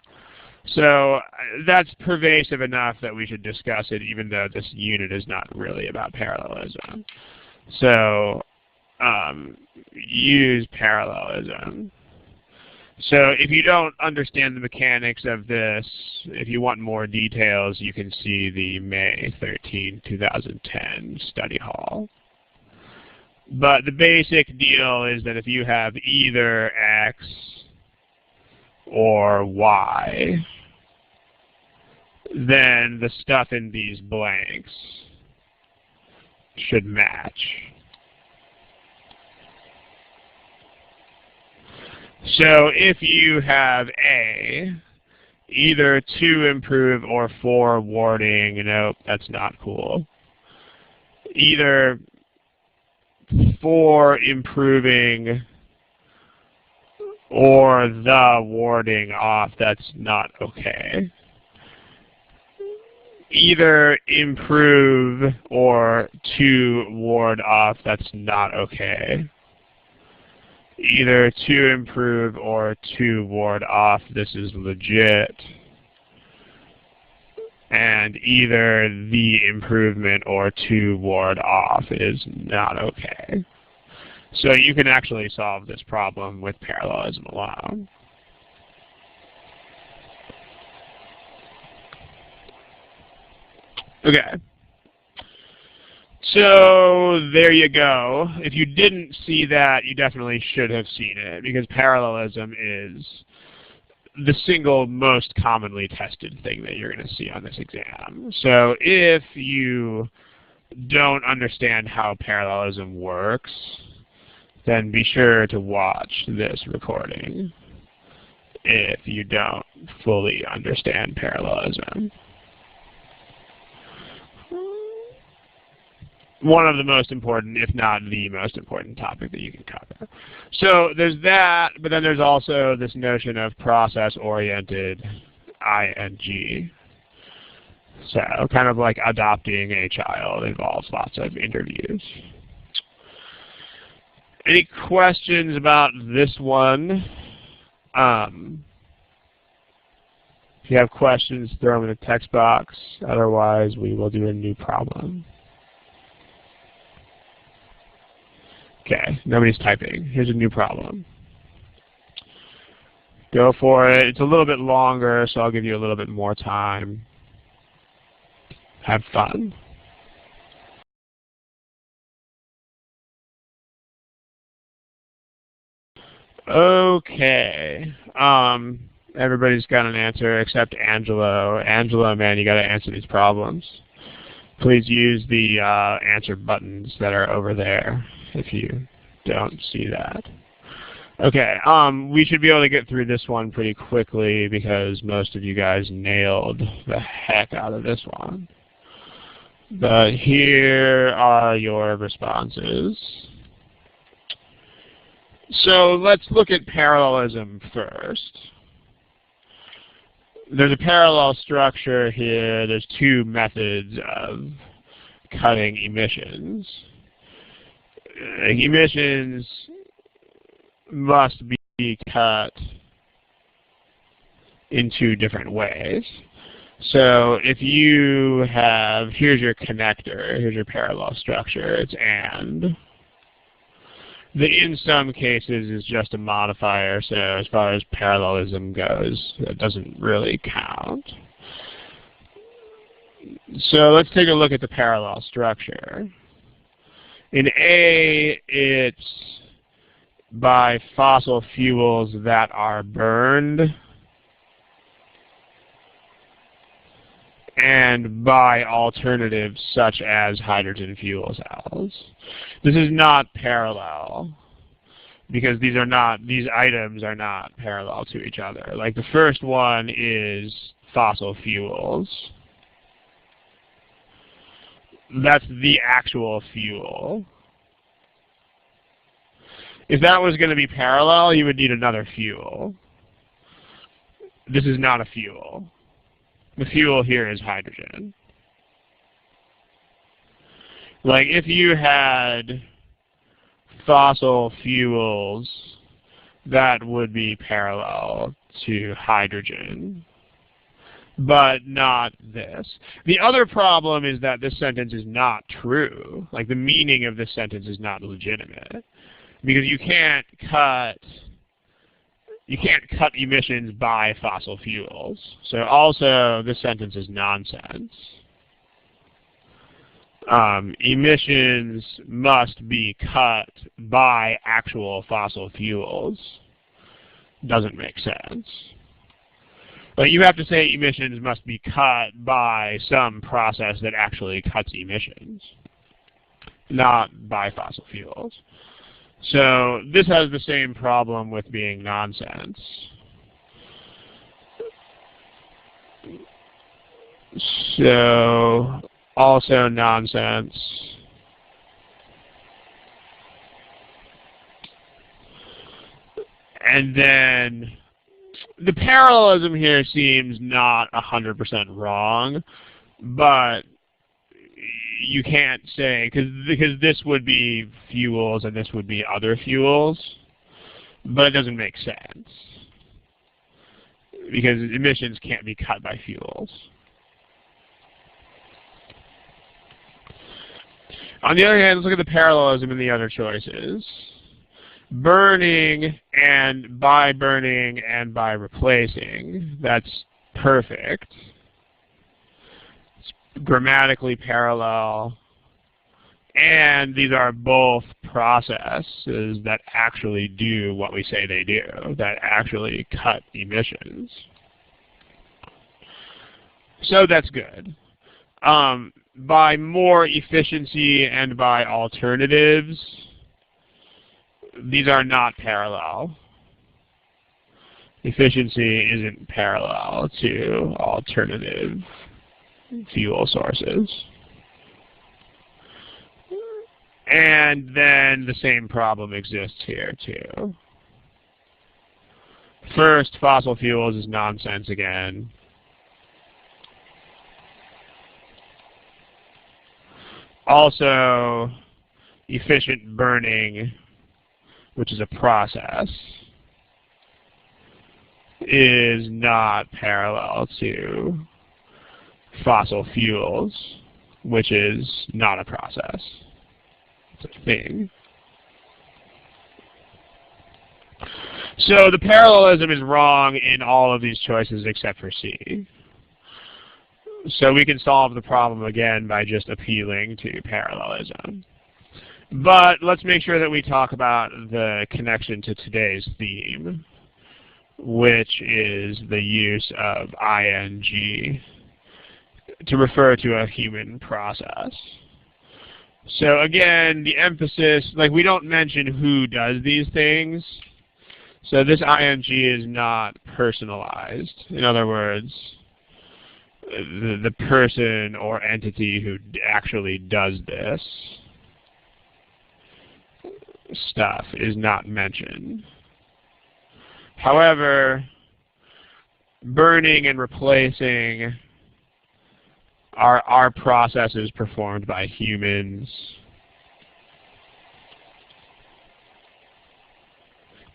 So that's pervasive enough that we should discuss it, even though this unit is not really about parallelism. So use parallelism. So if you don't understand the mechanics of this, if you want more details, you can see the May 13, 2010 study hall. But the basic deal is that if you have either X or Y, then the stuff in these blanks should match. So if you have A, either to improve or for warding, nope, that's not cool. Either for improving or the warding off, that's not okay. Either improve or to ward off, that's not okay. Either to improve or to ward off, this is legit. And either the improvement or to ward off is not okay. So you can actually solve this problem with parallelism alone. Okay. So there you go. If you didn't see that, you definitely should have seen it, because parallelism is the single most commonly tested thing that you're going to see on this exam. So if you don't understand how parallelism works, then be sure to watch this recording if you don't fully understand parallelism. One of the most important, if not the most important topic that you can cover. So there's that, but then there's also this notion of process-oriented ing. So kind of like adopting a child involves lots of interviews. Any questions about this one? If you have questions, throw them in the text box. Otherwise, we will do a new problem. Okay, nobody's typing. Here's a new problem. Go for it. It's a little bit longer, so I'll give you a little bit more time. Have fun. Okay. Everybody's got an answer except Angelo. Angelo, man, you got to answer these problems. Please use the answer buttons that are over there if you don't see that. Okay, we should be able to get through this one pretty quickly because most of you guys nailed the heck out of this one. But here are your responses. So let's look at parallelism first. There's a parallel structure here. There's two methods of cutting emissions. Emissions must be cut in two different ways. So if you have, here's your connector, here's your parallel structure, it's and. The in some cases is just a modifier, so as far as parallelism goes, it doesn't really count. So let's take a look at the parallel structure. In A, it's by fossil fuels that are burned and by alternatives such as hydrogen fuel cells. This is not parallel because these items are not parallel to each other. Like the first one is fossil fuels. That's the actual fuel. If that was going to be parallel, you would need another fuel. This is not a fuel. The fuel here is hydrogen. Like if you had fossil fuels, that would be parallel to hydrogen, but not this. The other problem is that this sentence is not true. Like the meaning of this sentence is not legitimate because you can't cut emissions by fossil fuels. So also, this sentence is nonsense. Emissions must be cut by actual fossil fuels. Doesn't make sense. But you have to say emissions must be cut by some process that actually cuts emissions, not by fossil fuels. So this has the same problem with being nonsense. So also nonsense. And then the parallelism here seems not 100% wrong, but you can't say, because this would be fuels and this would be other fuels, but it doesn't make sense because emissions can't be cut by fuels. On the other hand, let's look at the parallelism in the other choices. Burning and by replacing, that's perfect. Grammatically parallel, and these are both processes that actually do what we say they do, that actually cut emissions. So that's good. By more efficiency and by alternatives, these are not parallel. Efficiency isn't parallel to alternative fuel sources. And then the same problem exists here too. First, fossil fuels is nonsense again. Also, efficient burning, which is a process, is not parallel to fossil fuels, which is not a process. It's a thing. So the parallelism is wrong in all of these choices except for C. So we can solve the problem again by just appealing to parallelism. But let's make sure that we talk about the connection to today's theme, which is the use of ing to refer to a human process. So again, the emphasis, like we don't mention who does these things. So this ing is not personalized. In other words, the person or entity who actually does this stuff is not mentioned. However, burning and replacing are processes performed by humans.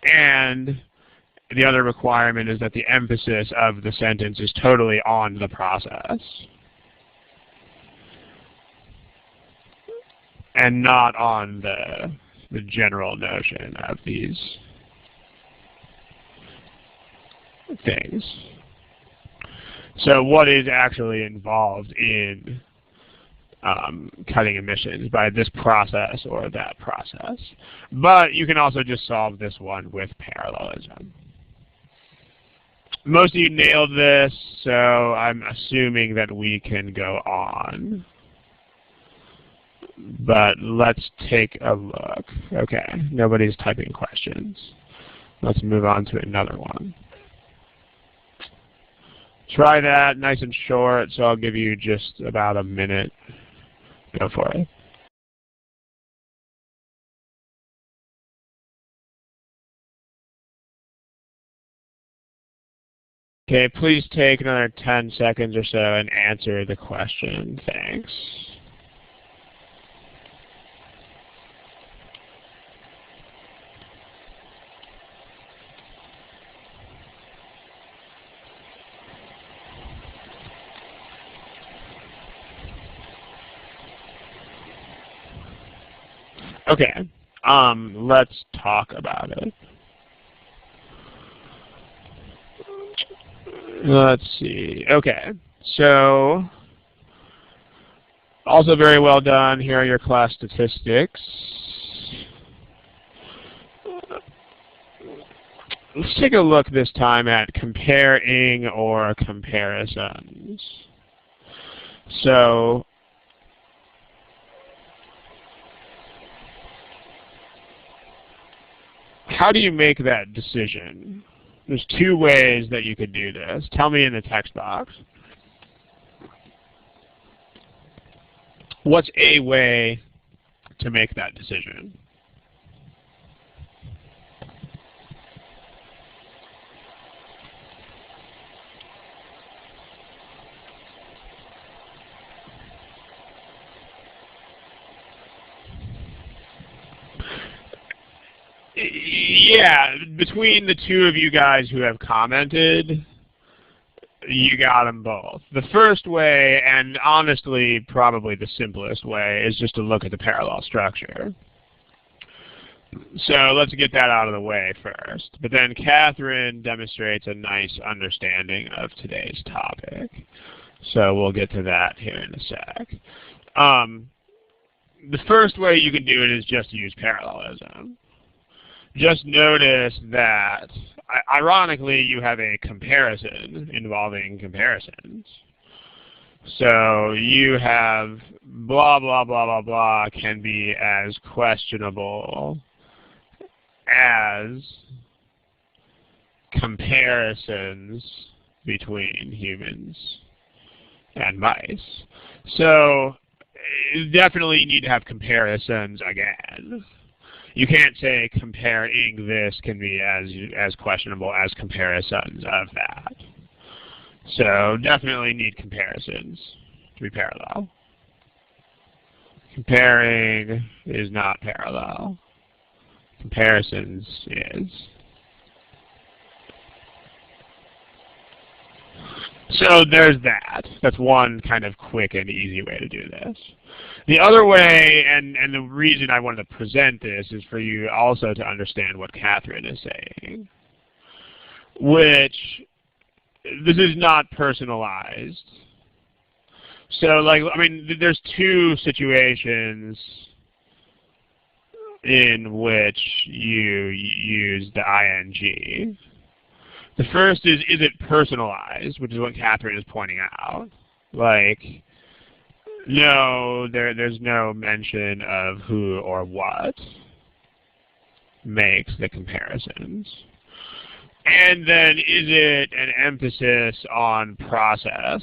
And the other requirement is that the emphasis of the sentence is totally on the process and not on the general notion of these things. So what is actually involved in cutting emissions by this process or that process? But you can also just solve this one with parallelism. Most of you nailed this, so I'm assuming that we can go on. But let's take a look. Okay, nobody's typing questions. Let's move on to another one. Try that, nice and short, so I'll give you just about a minute. Go for it. Okay, please take another 10 seconds or so and answer the question. Thanks. Okay, let's talk about it. Let's see. Okay, so also very well done. Here are your class statistics. Let's take a look this time at comparing or comparisons. So how do you make that decision? There's two ways that you could do this. Tell me in the text box. What's a way to make that decision? Yeah, between the two of you guys who have commented, you got them both. The first way, and honestly probably the simplest way, is just to look at the parallel structure. So let's get that out of the way first. But then Catherine demonstrates a nice understanding of today's topic. So we'll get to that here in a sec. The first way you can do it is just use parallelism. Just notice that, ironically, you have a comparison involving comparisons. So you have blah, blah, blah, blah, blah can be as questionable as comparisons between humans and mice. So definitely you need to have comparisons again. You can't say comparing this can be as questionable as comparisons of that. So definitely need comparisons to be parallel. Comparing is not parallel. Comparisons is. So there's that. That's one kind of quick and easy way to do this. The other way, and the reason I wanted to present this, is for you also to understand what Catherine is saying, which this is not personalized. So, like, I mean, there's two situations in which you use the ing. The first is it personalized, which is what Catherine is pointing out. Like, no, there's no mention of who or what makes the comparisons. And then is it an emphasis on process?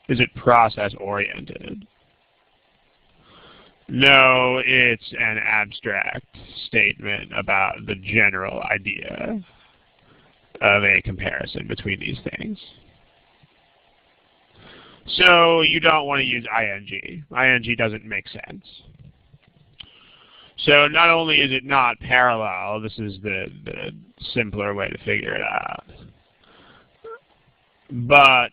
Is it process-oriented? No, it's an abstract statement about the general idea of a comparison between these things. So you don't want to use ing. ing doesn't make sense. So not only is it not parallel, this is the simpler way to figure it out, but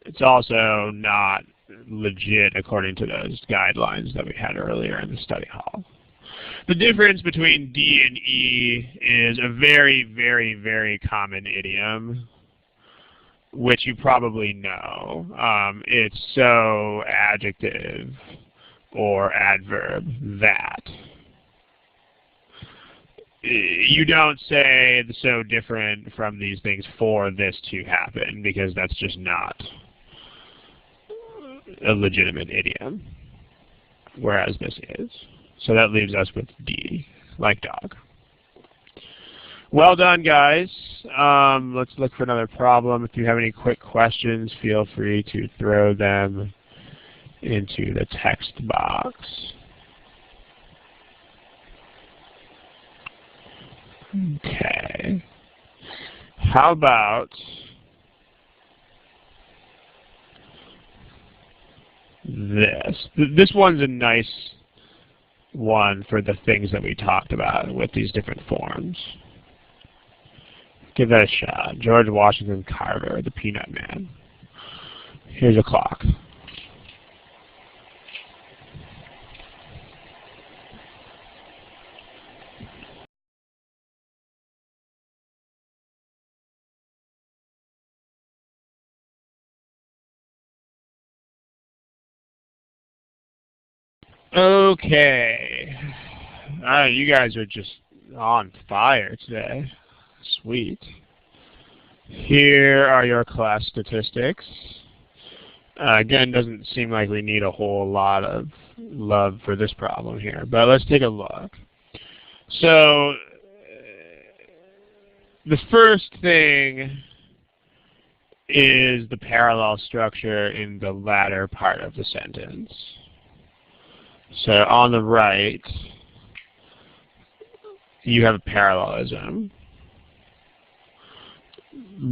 it's also not legit according to those guidelines that we had earlier in the study hall. The difference between D and E is a very, very, very common idiom, which you probably know. It's so adjective or adverb that. You don't say so different from these things for this to happen, because that's just not a legitimate idiom, whereas this is. So that leaves us with D, like dog. Well done, guys. Let's look for another problem. If you have any quick questions, feel free to throw them into the text box. Okay. How about this? This one's a nice one for the things that we talked about with these different forms. Give that a shot. George Washington Carver, the Peanut Man. Here's a clock. Okay. You guys are just on fire today. Sweet. Here are your class statistics. Again, doesn't seem like we need a whole lot of love for this problem here, but let's take a look. So, the first thing is the parallel structure in the latter part of the sentence. So on the right, you have a parallelism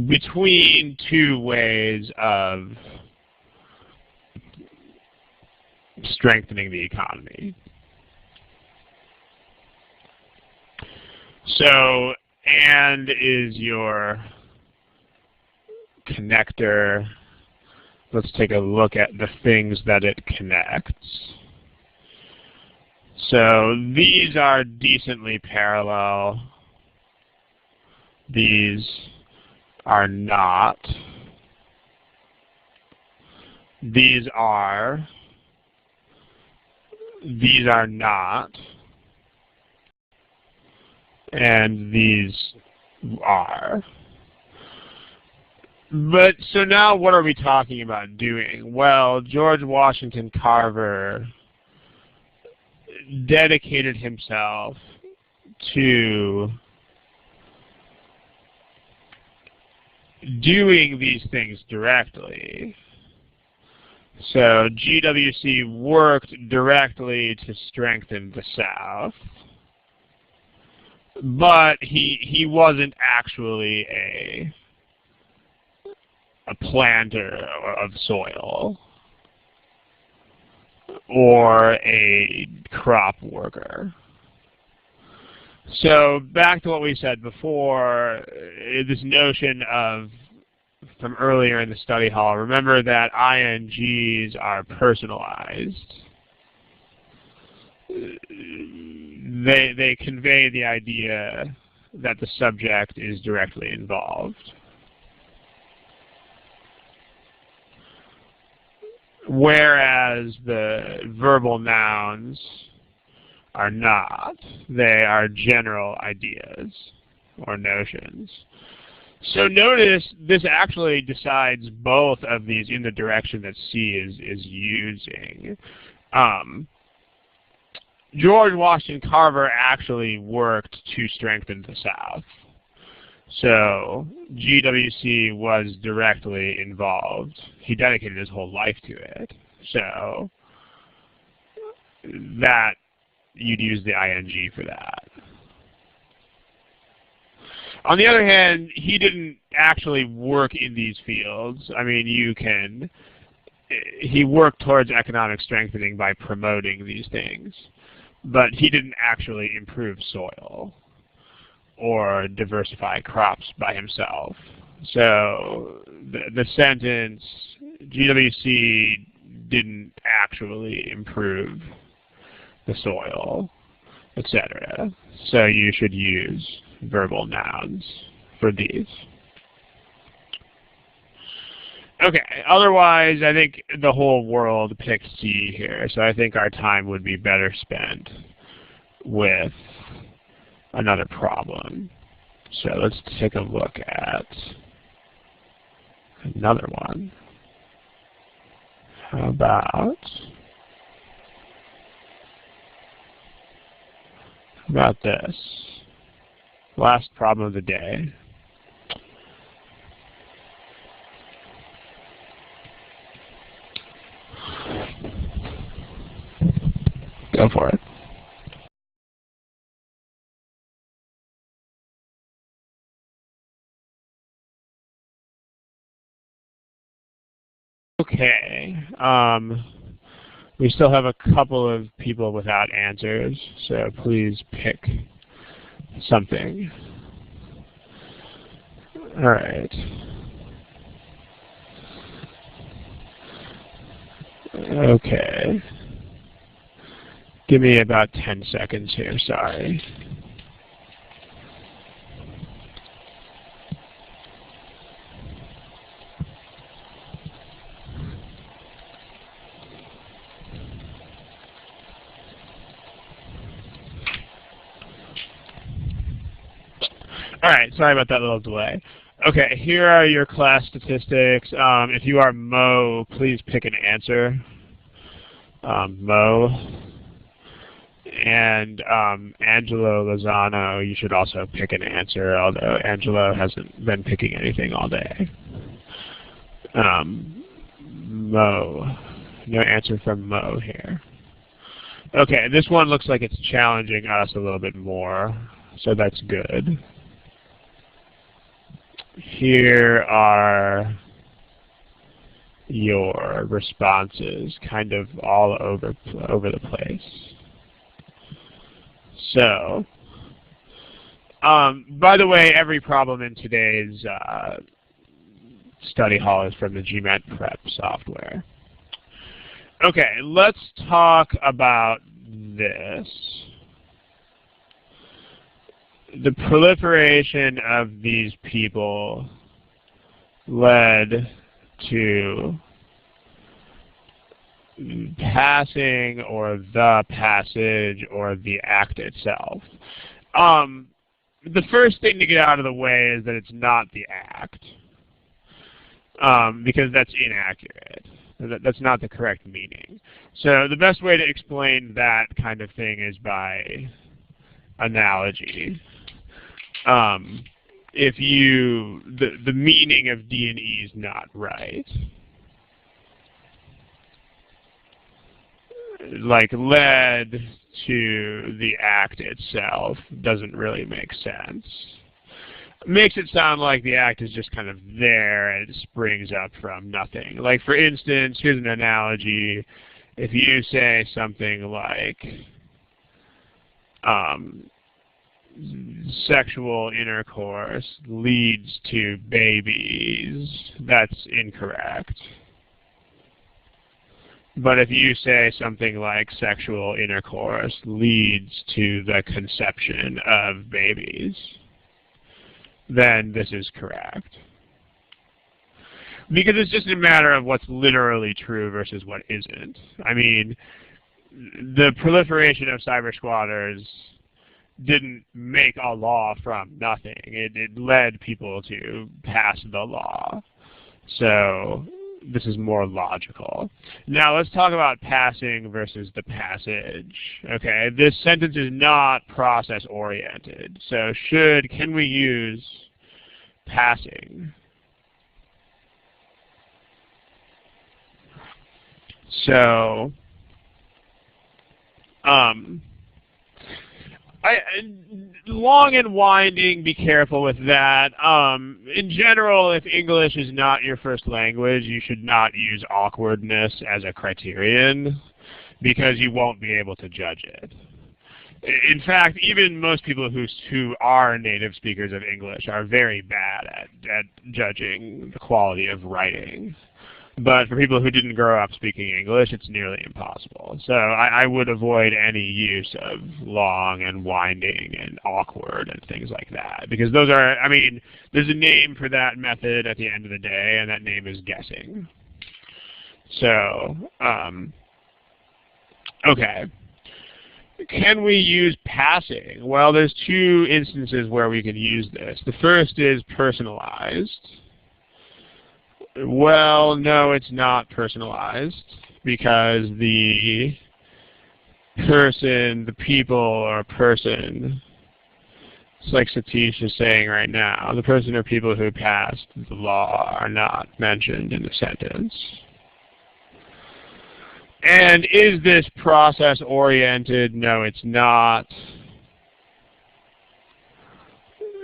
between two ways of strengthening the economy. So, and is your connector. Let's take a look at the things that it connects. So these are decently parallel. These are not. These are. These are not. And these are. But so now what are we talking about doing? Well, George Washington Carver dedicated himself to doing these things directly. So GWC worked directly to strengthen the South, but he wasn't actually a planter of soil or a crop worker. So back to what we said before, this notion of, from earlier in the study hall, remember that INGs are personalized. They convey the idea that the subject is directly involved. Whereas the verbal nouns are not. They are general ideas or notions. So notice this actually decides both of these in the direction that C is using. George Washington Carver actually worked to strengthen the South. So GWC was directly involved. He dedicated his whole life to it. So that you'd use the ing for that. On the other hand, he didn't actually work in these fields. I mean, he worked towards economic strengthening by promoting these things, but he didn't actually improve soil or diversify crops by himself. So the sentence, GWC didn't actually improve the soil, etc. So you should use verbal nouns for these. Okay, otherwise I think the whole world picked C here, so I think our time would be better spent with another problem. So let's take a look at another one. How about this? Last problem of the day. Go for it. Okay. We still have a couple of people without answers, so please pick something. All right. Okay. Give me about 10 seconds here, sorry. All right, sorry about that little delay. Okay, here are your class statistics. If you are Mo, please pick an answer. Mo. And Angelo Lozano, you should also pick an answer, although Angelo hasn't been picking anything all day. Mo. No answer from Mo here. Okay, this one looks like it's challenging us a little bit more, so that's good. Here are your responses, kind of all over the place. So, by the way, every problem in today's study hall is from the GMAT Prep software. Okay, let's talk about this. The proliferation of these people led to passing or the passage or the act itself. The first thing to get out of the way is that it's not the act, because that's inaccurate. That's not the correct meaning. So the best way to explain that kind of thing is by analogy. If the meaning of D and E is not right, like led to the act itself doesn't really make sense. It makes it sound like the act is just kind of there and it springs up from nothing. Like, for instance, here's an analogy. If you say something like, sexual intercourse leads to babies, that's incorrect. But if you say something like sexual intercourse leads to the conception of babies, then this is correct. Because it's just a matter of what's literally true versus what isn't. I mean, the proliferation of cyber squatters didn't make a law from nothing. It led people to pass the law. So this is more logical. Now let's talk about passing versus the passage. Okay, this sentence is not process-oriented. So can we use passing? So, long and winding, be careful with that. In general, if English is not your first language, you should not use awkwardness as a criterion because you won't be able to judge it. In fact, even most people who are native speakers of English are very bad at judging the quality of writing. But for people who didn't grow up speaking English, it's nearly impossible. So I would avoid any use of long and winding and awkward and things like that. Because those are, I mean, there's a name for that method at the end of the day, and that name is guessing. So, okay. Can we use passing? Well, there's two instances where we can use this. The first is personalized. Well, no, it's not personalized because the person, the people, or person, it's like Satish is saying right now, the person or people who passed the law are not mentioned in the sentence. And is this process-oriented? No, it's not.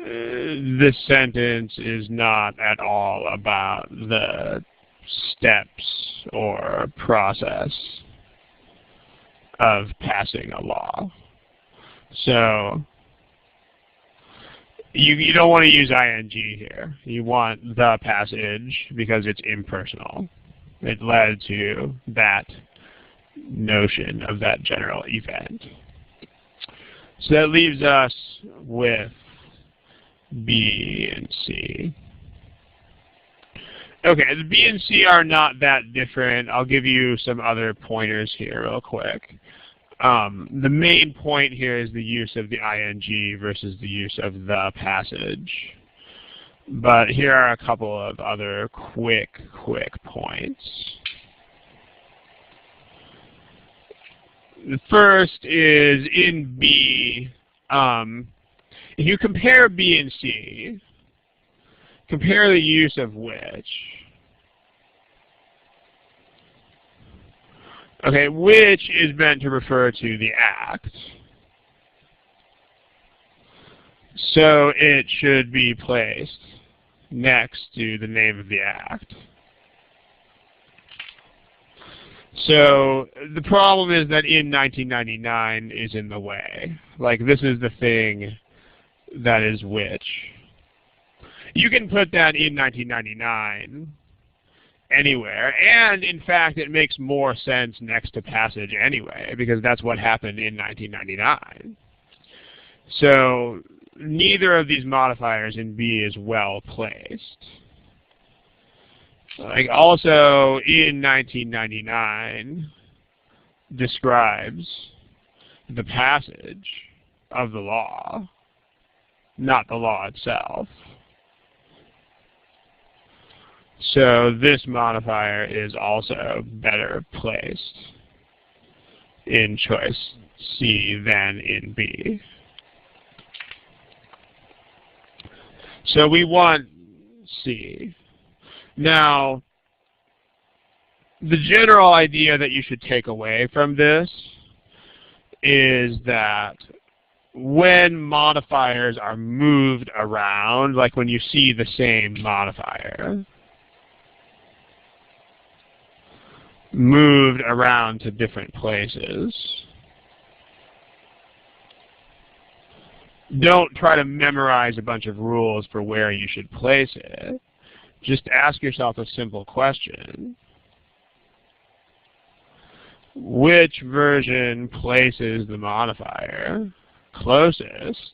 This sentence is not at all about the steps or process of passing a law. So you don't want to use ing here. You want the passage because it's impersonal. It led to that notion of that general event. So that leaves us with B and C. Okay, the B and C are not that different. I'll give you some other pointers here real quick. The main point here is the use of the ing versus the use of the passage. But here are a couple of other quick points. The first is in B, if you compare B and C, compare the use of which. Okay, which is meant to refer to the act. So it should be placed next to the name of the act. So the problem is that in 1999 is in the way. Like, this is the thing that is which. You can put that in 1999 anywhere, and in fact it makes more sense next to passage anyway, because that's what happened in 1999. So neither of these modifiers in B is well placed. Like, also in 1999 describes the passage of the law, not the law itself. So this modifier is also better placed in choice C than in B. So we want C. Now, the general idea that you should take away from this is that when modifiers are moved around, like when you see the same modifier moved around to different places, don't try to memorize a bunch of rules for where you should place it. Just ask yourself a simple question. Which version places the modifier closest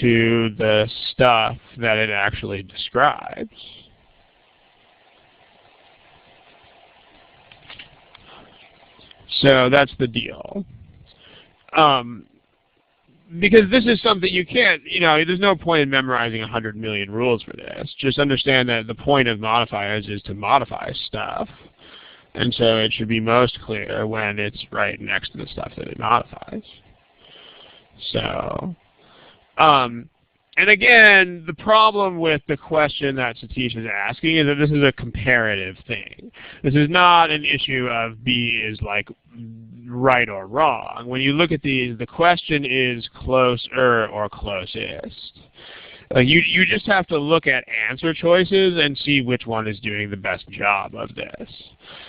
to the stuff that it actually describes? So that's the deal. because this is something you can't, there's no point in memorizing 100 million rules for this. Just understand that the point of modifiers is to modify stuff. And so it should be most clear when it's right next to the stuff that it modifies. So, and again, the problem with the question that Satish is asking is that this is a comparative thing. This is not an issue of B is like right or wrong. When you look at these, the question is closer or closest. You just have to look at answer choices and see which one is doing the best job of this.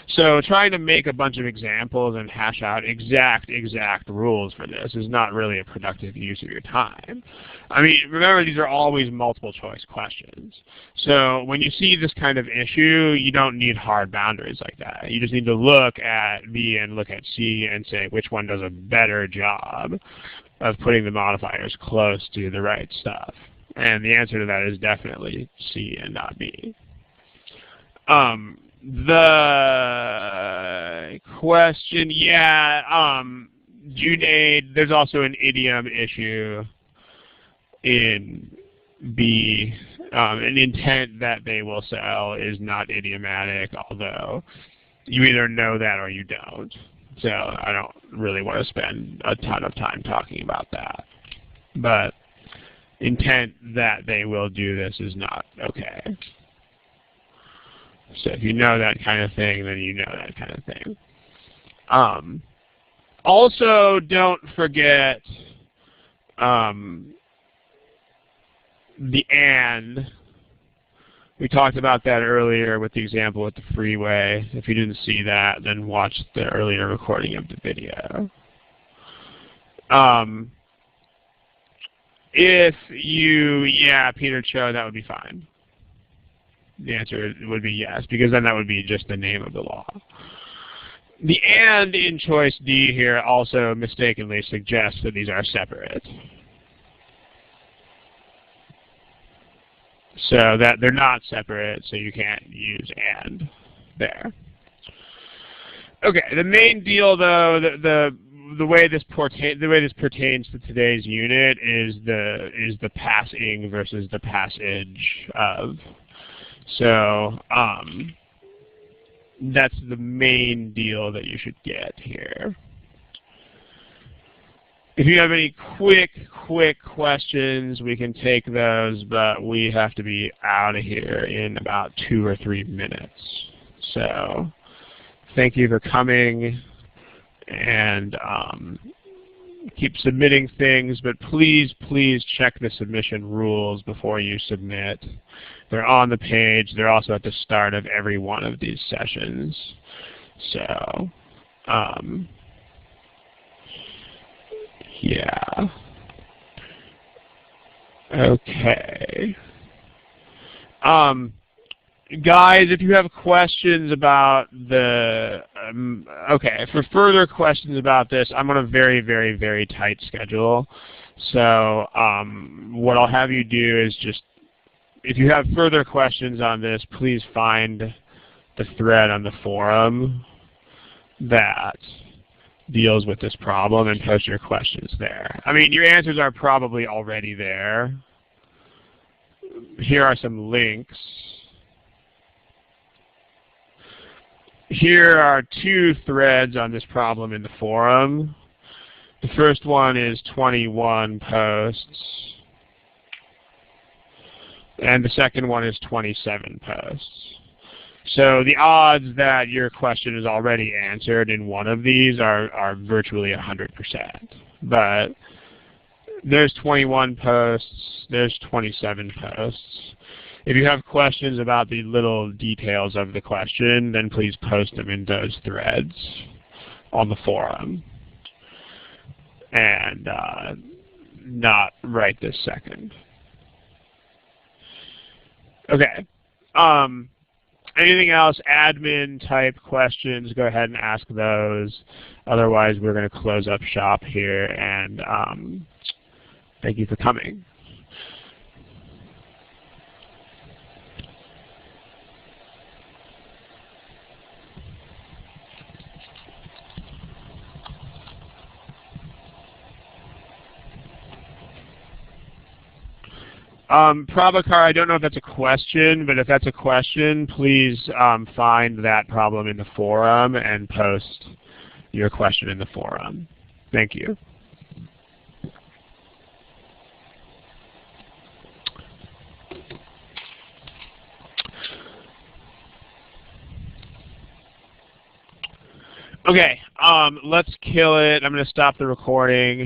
So trying to make a bunch of examples and hash out exact rules for this is not really a productive use of your time. I mean, remember, these are always multiple choice questions. So when you see this kind of issue, you don't need hard boundaries like that. You just need to look at B and look at C and say which one does a better job of putting the modifiers close to the right stuff. And the answer to that is definitely C and not B. The question, Junaid, there's also an idiom issue in B. An intent that they will sell is not idiomatic, although you either know that or you don't. So I don't really want to spend a ton of time talking about that. But intent that they will do this is not okay. So if you know that kind of thing, then you know that kind of thing. Also, don't forget the and. We talked about that earlier with the example with the freeway. If you didn't see that, then watch the earlier recording of the video. If you, Peter Cho, that would be fine. The answer would be yes, because then that would be just the name of the law. The and in choice D here also mistakenly suggests that these are separate. So that they're not separate, so you can't use and there. Okay, the main deal though, the way this pertains to today's unit is the passing versus the passage of. So that's the main deal that you should get here. If you have any quick questions, we can take those, but we have to be out of here in about 2 or 3 minutes. So thank you for coming, and keep submitting things, but please check the submission rules before you submit. They're on the page. They're also at the start of every one of these sessions. So, yeah. Okay. Guys, if you have questions about the, for further questions about this, I'm on a very tight schedule. So what I'll have you do is just, if you have further questions on this, please find the thread on the forum that deals with this problem and post your questions there. I mean, your answers are probably already there. Here are some links. Here are 2 threads on this problem in the forum. The first one is 21 posts, and the second one is 27 posts. So the odds that your question is already answered in one of these are virtually 100%. But there's 21 posts, there's 27 posts. If you have questions about the little details of the question, then please post them in those threads on the forum. And not right this second. Okay. Anything else, admin type questions, go ahead and ask those. Otherwise, we're going to close up shop here, and thank you for coming. Prabhakar, I don't know if that's a question, but if that's a question, please find that problem in the forum and post your question in the forum. Thank you. Okay, let's kill it. I'm going to stop the recording.